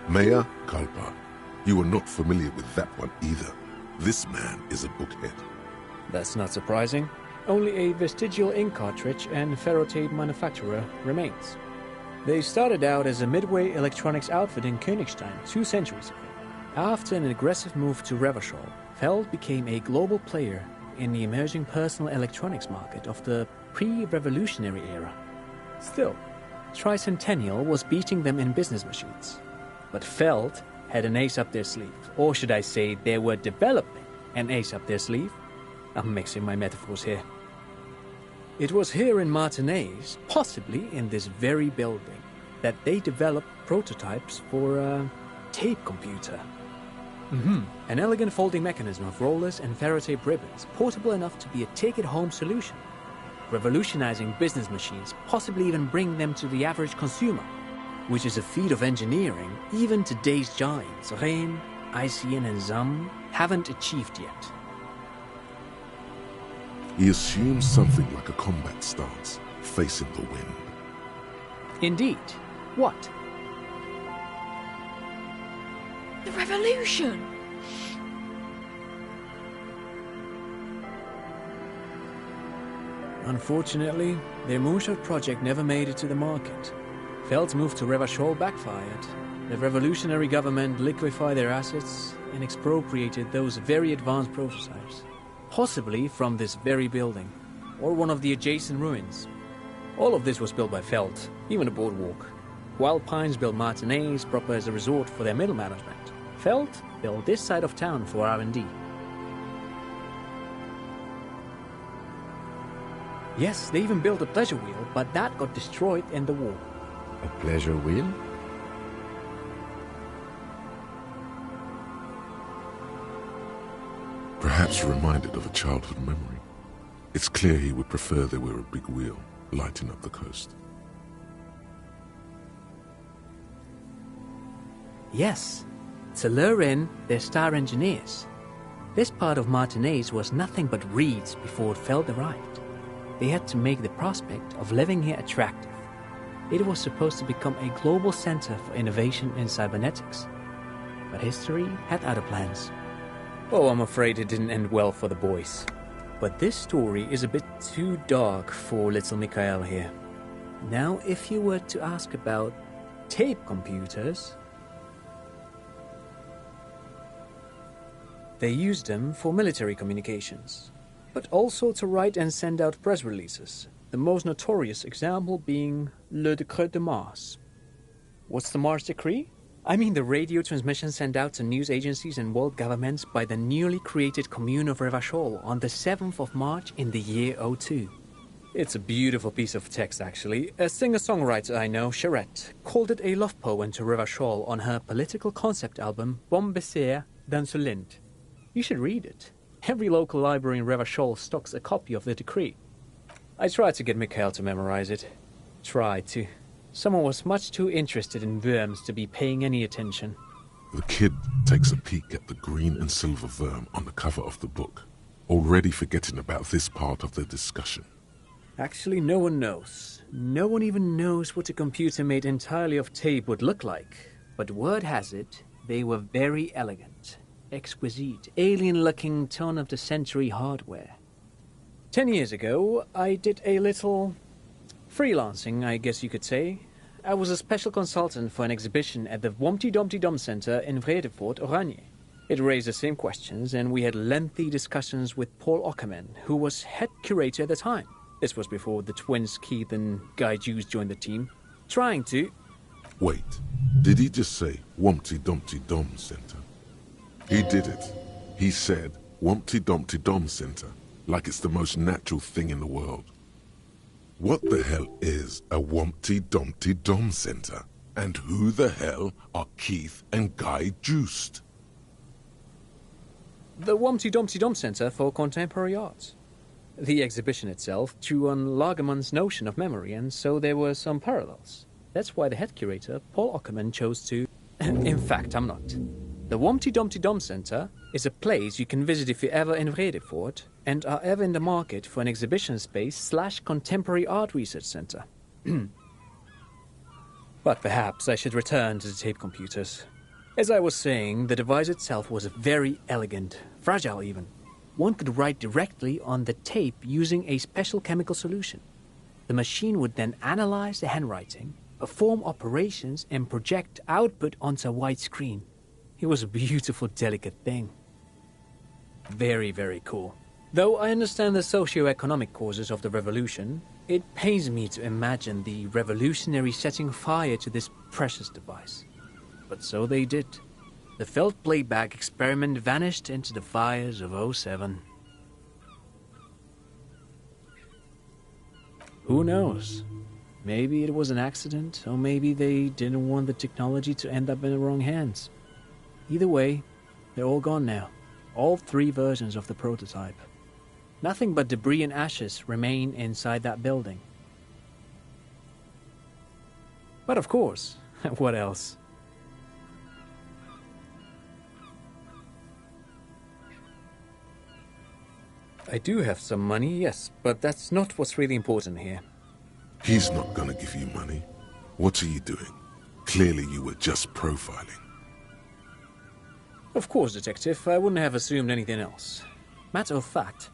Maya Kalpa, you are not familiar with that one either. This man is a bookhead. That's not surprising. Only a vestigial ink cartridge and ferrotape manufacturer remains. They started out as a midway electronics outfit in Königstein 2 centuries ago. After an aggressive move to Revachol, Feld became a global player in the emerging personal electronics market of the pre-revolutionary era. Still, Tricentennial was beating them in business machines. But Feld had an ace up their sleeve, or should I say they were developing an ace up their sleeve. I'm mixing my metaphors here. It was here in Martinez, possibly in this very building, that they developed prototypes for a tape computer. An elegant folding mechanism of rollers and ferrotape ribbons, portable enough to be a take-it-home solution, revolutionizing business machines, possibly even bring them to the average consumer, which is a feat of engineering even today's giants, Rhein, ICN and ZAM, haven't achieved yet. He assumes something like a combat stance, facing the wind. Indeed. What? The revolution! Unfortunately, their moonshot project never made it to the market. Feld's move to Revachol backfired. The revolutionary government liquefied their assets and expropriated those very advanced prototypes. Possibly from this very building, or one of the adjacent ruins. All of this was built by Feld, even the boardwalk. Wild Pines built Martinez proper as a resort for their middle management. Feld built this side of town for R&D. Yes, they even built a pleasure wheel, but that got destroyed in the war. A pleasure wheel? Perhaps reminded of a childhood memory. It's clear he would prefer there were a big wheel lighting up the coast. Yes, to lure in their star engineers. This part of Martinaise was nothing but reeds before Feld arrived. They had to make the prospect of living here attractive. It was supposed to become a global center for innovation in cybernetics. But history had other plans. Oh, I'm afraid it didn't end well for the boys. But this story is a bit too dark for little Mikhail here. Now, if you were to ask about tape computers, they used them for military communications, but also to write and send out press releases, the most notorious example being Le Décret de Mars. What's the Mars Decree? I mean the radio transmission sent out to news agencies and world governments by the newly created Commune of Revachol on the 7th of March in the year 02. It's a beautiful piece of text, actually. A singer-songwriter I know, Charette, called it a love poem to Revachol on her political concept album, Bon Baiser dans le Lind. You should read it. Every local library in Revachol stocks a copy of the decree. I tried to get Mikhail to memorize it. Tried to. Someone was much too interested in worms to be paying any attention. The kid takes a peek at the green and silver worm on the cover of the book, already forgetting about this part of the discussion. Actually, no one knows. No one even knows what a computer made entirely of tape would look like. But word has it, they were very elegant, exquisite, alien-looking turn-of-the-century hardware. 10 years ago, I did a little freelancing, I guess you could say. I was a special consultant for an exhibition at the Humpty Dumpty Dum Center in Vredefort, Oranje. It raised the same questions, and we had lengthy discussions with Paul Ockerman, who was head curator at the time. This was before the twins Keith and Guy Juice joined the team, trying to... Wait, did he just say Humpty Dumpty Dum Center? He did it. He said Humpty Dumpty Dum Center, like it's the most natural thing in the world. What the hell is a Humpty Dumpty Dum Center? And who the hell are Keith and Guy Juiced? The Humpty Dumpty Dum Center for Contemporary Art. The exhibition itself drew on Lagerman's notion of memory, and so there were some parallels. That's why the head curator, Paul Ockerman, chose to... In fact, I'm not. The Humpty Dumpty Dum Center is a place you can visit if you're ever in Vredefort and are ever in the market for an exhibition space / contemporary art research center. But perhaps I should return to the tape computers. As I was saying, the device itself was very elegant, fragile even. One could write directly on the tape using a special chemical solution. The machine would then analyze the handwriting, perform operations, and project output onto a white screen. It was a beautiful, delicate thing. Very, very cool. Though I understand the socio-economic causes of the revolution, it pains me to imagine the revolutionaries setting fire to this precious device. But so they did. The Feld playback experiment vanished into the fires of 07. Who knows? Maybe it was an accident, or maybe they didn't want the technology to end up in the wrong hands. Either way, they're all gone now. All 3 versions of the prototype. Nothing but debris and ashes remain inside that building. But of course, what else? I do have some money, yes, but that's not what's really important here. He's not gonna give you money. What are you doing? Clearly you were just profiling. Of course, Detective. I wouldn't have assumed anything else. Matter of fact,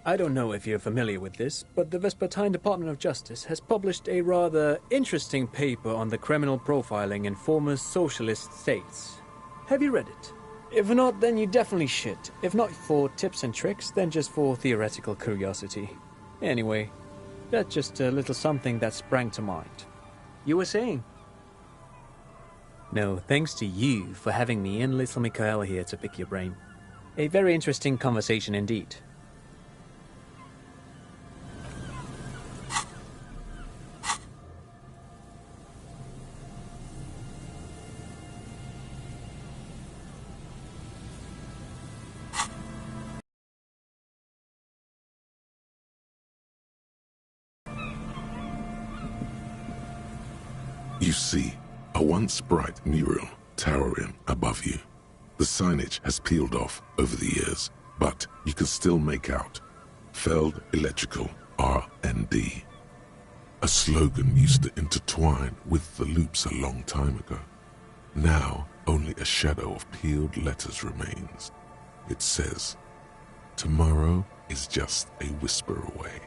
I don't know if you're familiar with this, but the Vespertine Department of Justice has published a rather interesting paper on the criminal profiling in former socialist states. Have you read it? If not, then you definitely should. If not for tips and tricks, then just for theoretical curiosity. Anyway, that's just a little something that sprang to mind. You were saying? No, thanks to you for having me and little Mikhail here to pick your brain. A very interesting conversation indeed. You see a once bright mural towering above you. The signage has peeled off over the years, but you can still make out Feld Electrical R&D. A slogan used to intertwine with the loops a long time ago. Now, only a shadow of peeled letters remains. It says, "Tomorrow is just a whisper away."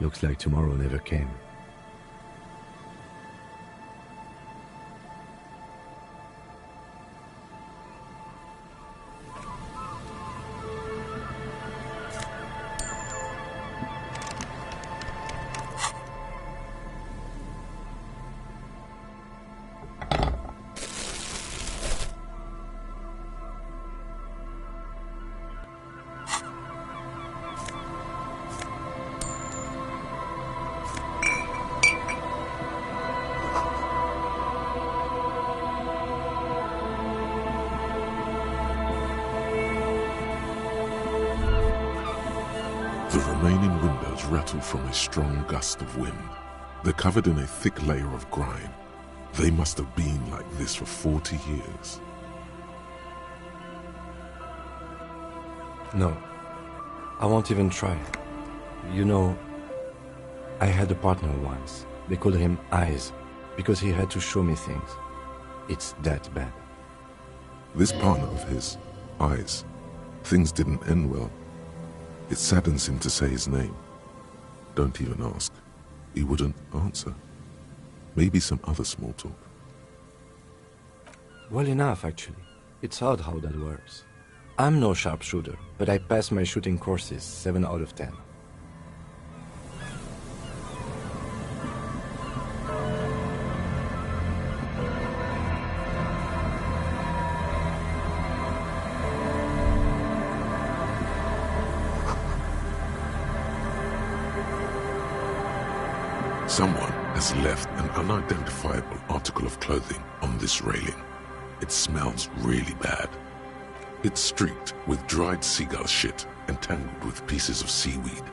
Looks like tomorrow never came. The remaining windows rattle from a strong gust of wind. They're covered in a thick layer of grime. They must have been like this for 40 years. No, I won't even try. You know, I had a partner once. They called him Eyes, because he had to show me things. It's that bad. This partner of his, Eyes, things didn't end well. It saddens him to say his name. Don't even ask. He wouldn't answer. Maybe some other small talk. Well enough, actually. It's odd how that works. I'm no sharpshooter, but I passed my shooting courses 7 out of 10. Someone has left an unidentifiable article of clothing on this railing. It smells really bad. It's streaked with dried seagull shit and tangled with pieces of seaweed.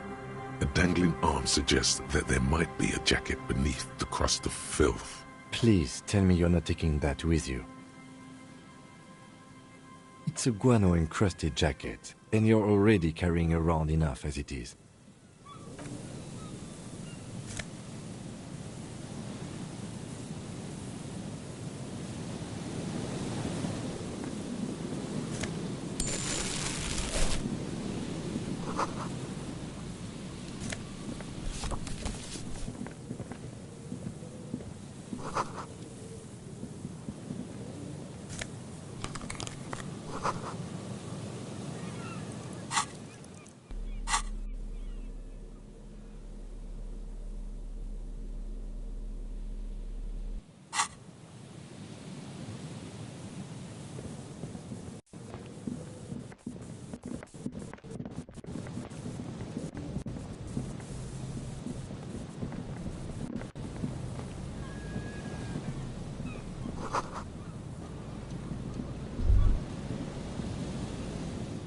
A dangling arm suggests that there might be a jacket beneath the crust of filth. Please tell me you're not taking that with you. It's a guano-encrusted jacket, and you're already carrying around enough as it is.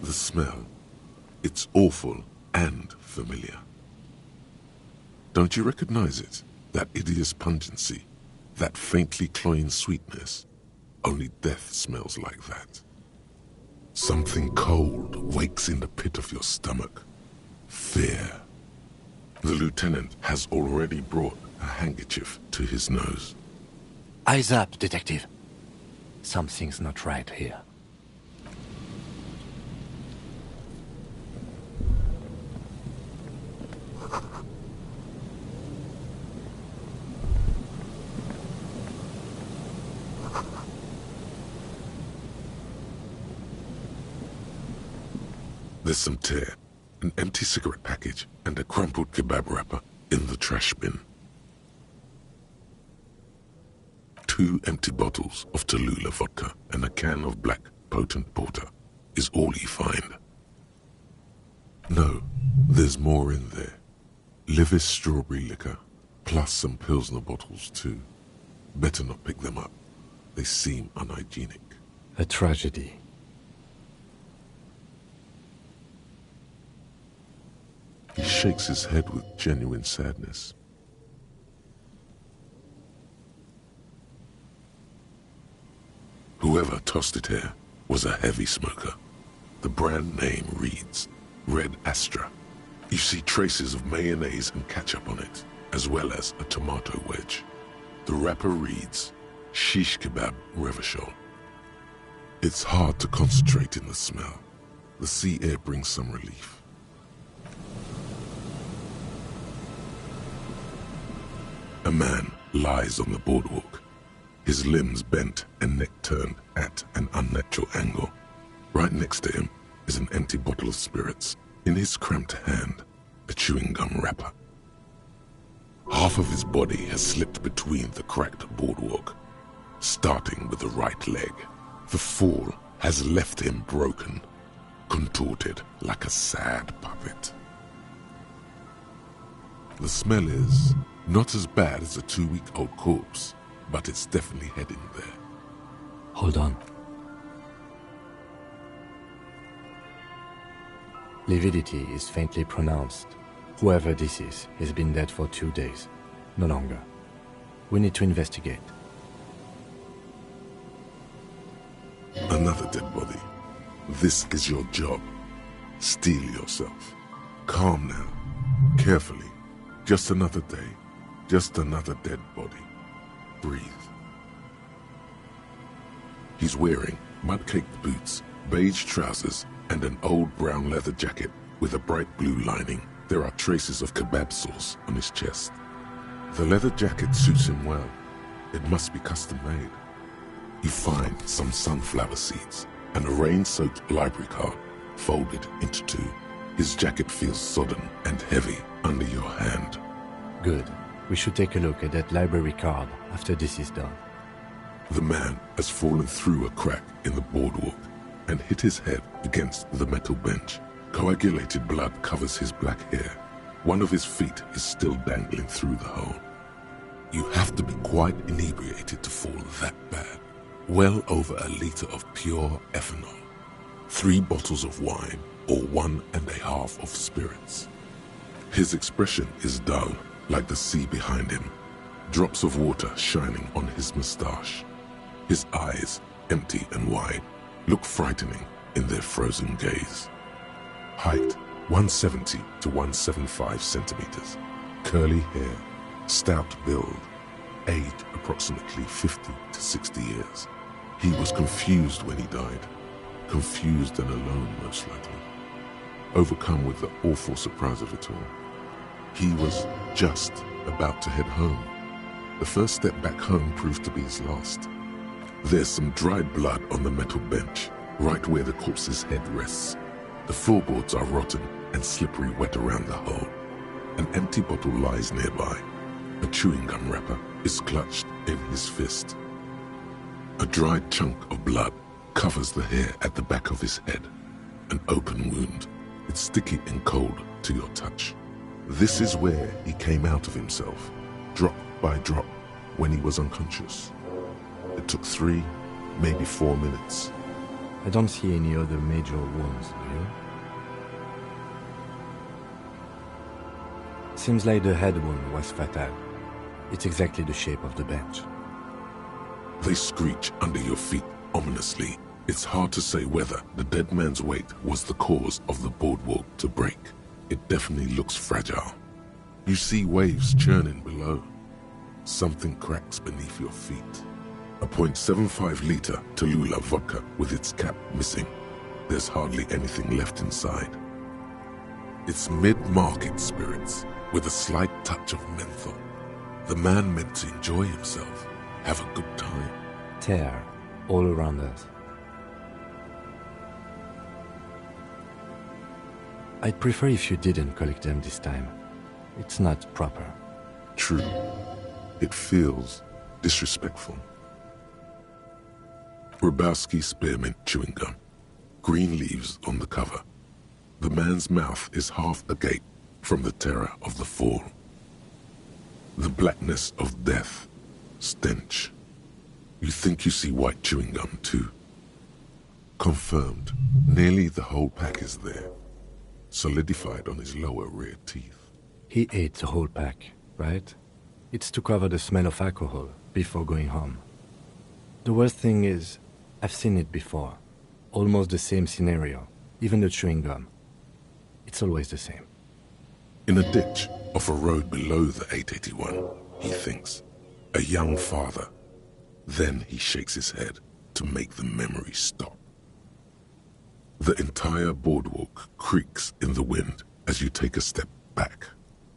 The smell. It's awful and familiar. Don't you recognize it? That hideous pungency, that faintly cloying sweetness. Only death smells like that. Something cold wakes in the pit of your stomach. Fear. The lieutenant has already brought a handkerchief to his nose. Eyes up, detective. Something's not right here. There's some tear, an empty cigarette package, and a crumpled kebab wrapper in the trash bin. 2 empty bottles of Tallulah vodka and a can of black potent porter is all you find. No, there's more in there. Livis strawberry liquor, plus some Pilsner bottles too. Better not pick them up. They seem unhygienic. A tragedy. He shakes his head with genuine sadness. Whoever tossed it here was a heavy smoker. The brand name reads Red Astra. You see traces of mayonnaise and ketchup on it, as well as a tomato wedge. The wrapper reads Shish Kebab Revachol. It's hard to concentrate in the smell. The sea air brings some relief. A man lies on the boardwalk, his limbs bent and neck turned at an unnatural angle. Right next to him is an empty bottle of spirits. In his cramped hand, a chewing gum wrapper. Half of his body has slipped between the cracked boardwalk, starting with the right leg. The fall has left him broken, contorted like a sad puppet. The smell is not as bad as a 2-week-old corpse, but it's definitely heading there. Hold on. Lividity is faintly pronounced. Whoever this is has been dead for 2 days. No longer. We need to investigate. Another dead body. This is your job. Steel yourself. Calm now. Carefully. Just another day. Just another dead body. Breathe. He's wearing mud-caked boots, beige trousers, and an old brown leather jacket with a bright blue lining. There are traces of kebab sauce on his chest. The leather jacket suits him well. It must be custom made. You find some sunflower seeds and a rain-soaked library card folded into 2. His jacket feels sodden and heavy under your hand. Good. We should take a look at that library card after this is done. The man has fallen through a crack in the boardwalk and hit his head against the metal bench. Coagulated blood covers his black hair. One of his feet is still dangling through the hole. You have to be quite inebriated to fall that bad. Well over a liter of pure ethanol. 3 bottles of wine or 1.5 of spirits. His expression is dull, like the sea behind him. Drops of water shining on his mustache. His eyes, empty and wide, look frightening in their frozen gaze. Height, 170 to 175 centimeters. Curly hair, stout build. Age, approximately 50 to 60 years. He was confused when he died. Confused and alone, most likely. Overcome with the awful surprise of it all. He was just about to head home. The first step back home proved to be his last. There's some dried blood on the metal bench, right where the corpse's head rests. The floorboards are rotten and slippery wet around the hole. An empty bottle lies nearby. A chewing gum wrapper is clutched in his fist. A dried chunk of blood covers the hair at the back of his head. An open wound. It's sticky and cold to your touch. This is where he came out of himself, drop by drop, when he was unconscious. It took 3, maybe 4 minutes. I don't see any other major wounds, do you? Seems like the head wound was fatal. It's exactly the shape of the bench. They screech under your feet ominously. It's hard to say whether the dead man's weight was the cause of the boardwalk to break. It definitely looks fragile. You see waves churning below. Something cracks beneath your feet. A .75 liter Tallulah vodka with its cap missing. There's hardly anything left inside. It's mid-market spirits with a slight touch of menthol. The man meant to enjoy himself, have a good time. Tear all around us. I'd prefer if you didn't collect them this time. It's not proper. True. It feels disrespectful. Grabowski spearmint chewing gum. Green leaves on the cover. The man's mouth is half agape from the terror of the fall. The blackness of death. Stench. You think you see white chewing gum too. Confirmed. Nearly the whole pack is there. Solidified on his lower rear teeth. He ate the whole pack, right? It's to cover the smell of alcohol before going home. The worst thing is, I've seen it before. Almost the same scenario. Even the chewing gum. It's always the same. In a ditch off a road below the 881, he thinks. A young father. Then he shakes his head to make the memory stop. The entire boardwalk creaks in the wind as you take a step back.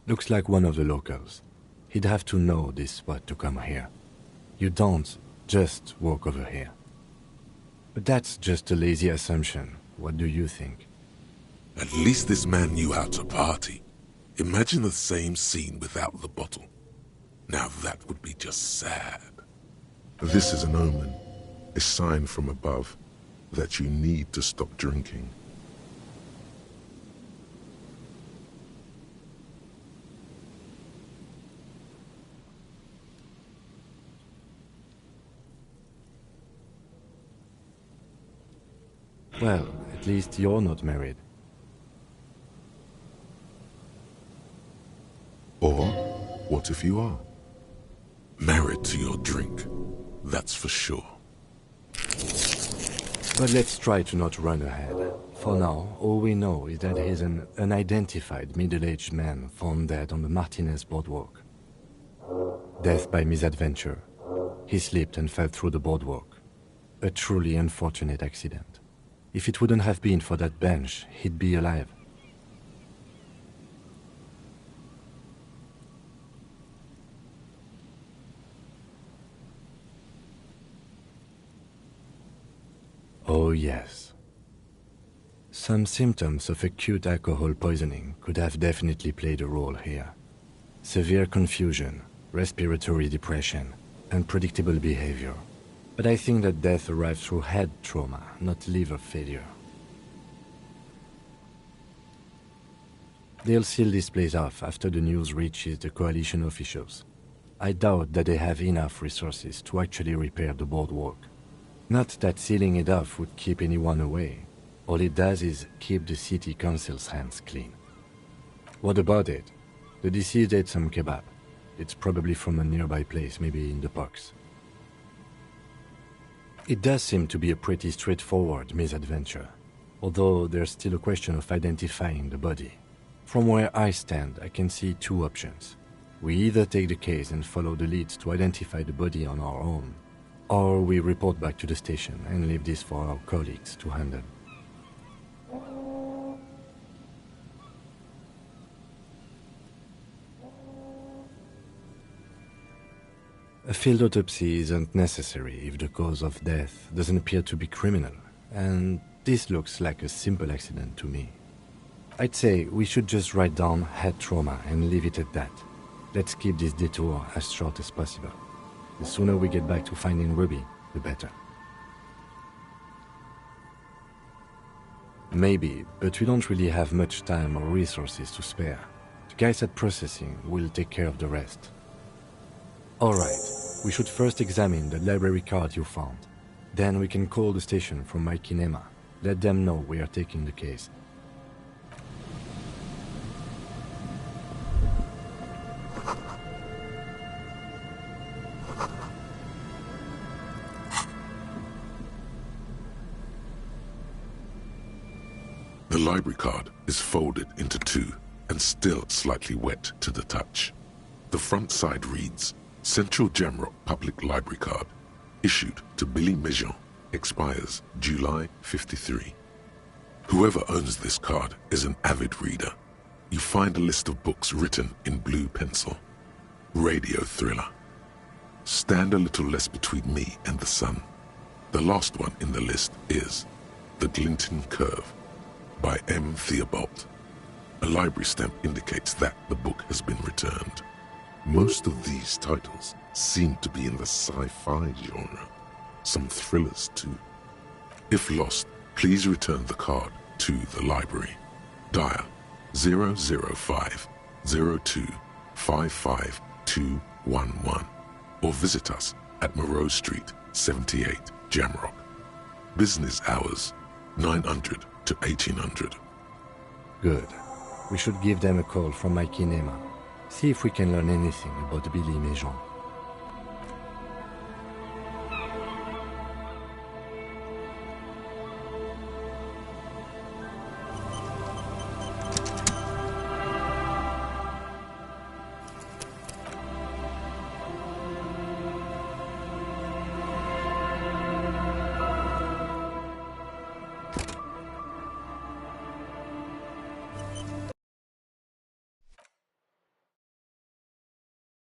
Looks like one of the locals. He'd have to know this spot to come here. You don't just walk over here. But that's just a lazy assumption. What do you think? At least this man knew how to party. Imagine the same scene without the bottle. Now that would be just sad. This is an omen, a sign from above that you need to stop drinking. Well, at least you're not married. Or, what if you are? Married to your drink, that's for sure. But let's try to not run ahead. For now, all we know is that he's an unidentified middle-aged man found dead on the Martinez boardwalk. Death by misadventure. He slipped and fell through the boardwalk. A truly unfortunate accident. If it wouldn't have been for that bench, he'd be alive. Oh yes. Some symptoms of acute alcohol poisoning could have definitely played a role here. Severe confusion, respiratory depression, unpredictable behavior. But I think that death arrived through head trauma, not liver failure. They'll seal this place off after the news reaches the coalition officials. I doubt that they have enough resources to actually repair the boardwalk. Not that sealing it off would keep anyone away. All it does is keep the city council's hands clean. What about it? The deceased ate some kebab. It's probably from a nearby place, maybe in the Pox. It does seem to be a pretty straightforward misadventure, although there's still a question of identifying the body. From where I stand, I can see two options. We either take the case and follow the leads to identify the body on our own, or we report back to the station and leave this for our colleagues to handle. A field autopsy isn't necessary if the cause of death doesn't appear to be criminal, and this looks like a simple accident to me. I'd say we should just write down head trauma and leave it at that. Let's keep this detour as short as possible. The sooner we get back to finding Ruby, the better. Maybe, but we don't really have much time or resources to spare. The guys at processing will take care of the rest. Alright, we should first examine the library card you found. Then we can call the station from my kinema. Let them know we are taking the case. The library card is folded into two and still slightly wet to the touch. The front side reads, Central Jamrock Public Library Card, issued to Billy Mejean, expires July 53. Whoever owns this card is an avid reader. You find a list of books written in blue pencil. Radio thriller. Stand a little less between me and the sun. The last one in the list is The Glinting Curve by M. Theobald. A library stamp indicates that the book has been returned. Most of these titles seem to be in the sci-fi genre. Some thrillers too. If lost, please return the card to the library. Dial 005 02 55211 or visit us at Moreau Street, 78, Jamrock. Business hours, 900 to 1800. Good. We should give them a call from my kinema. See if we can learn anything about Billy Mejean.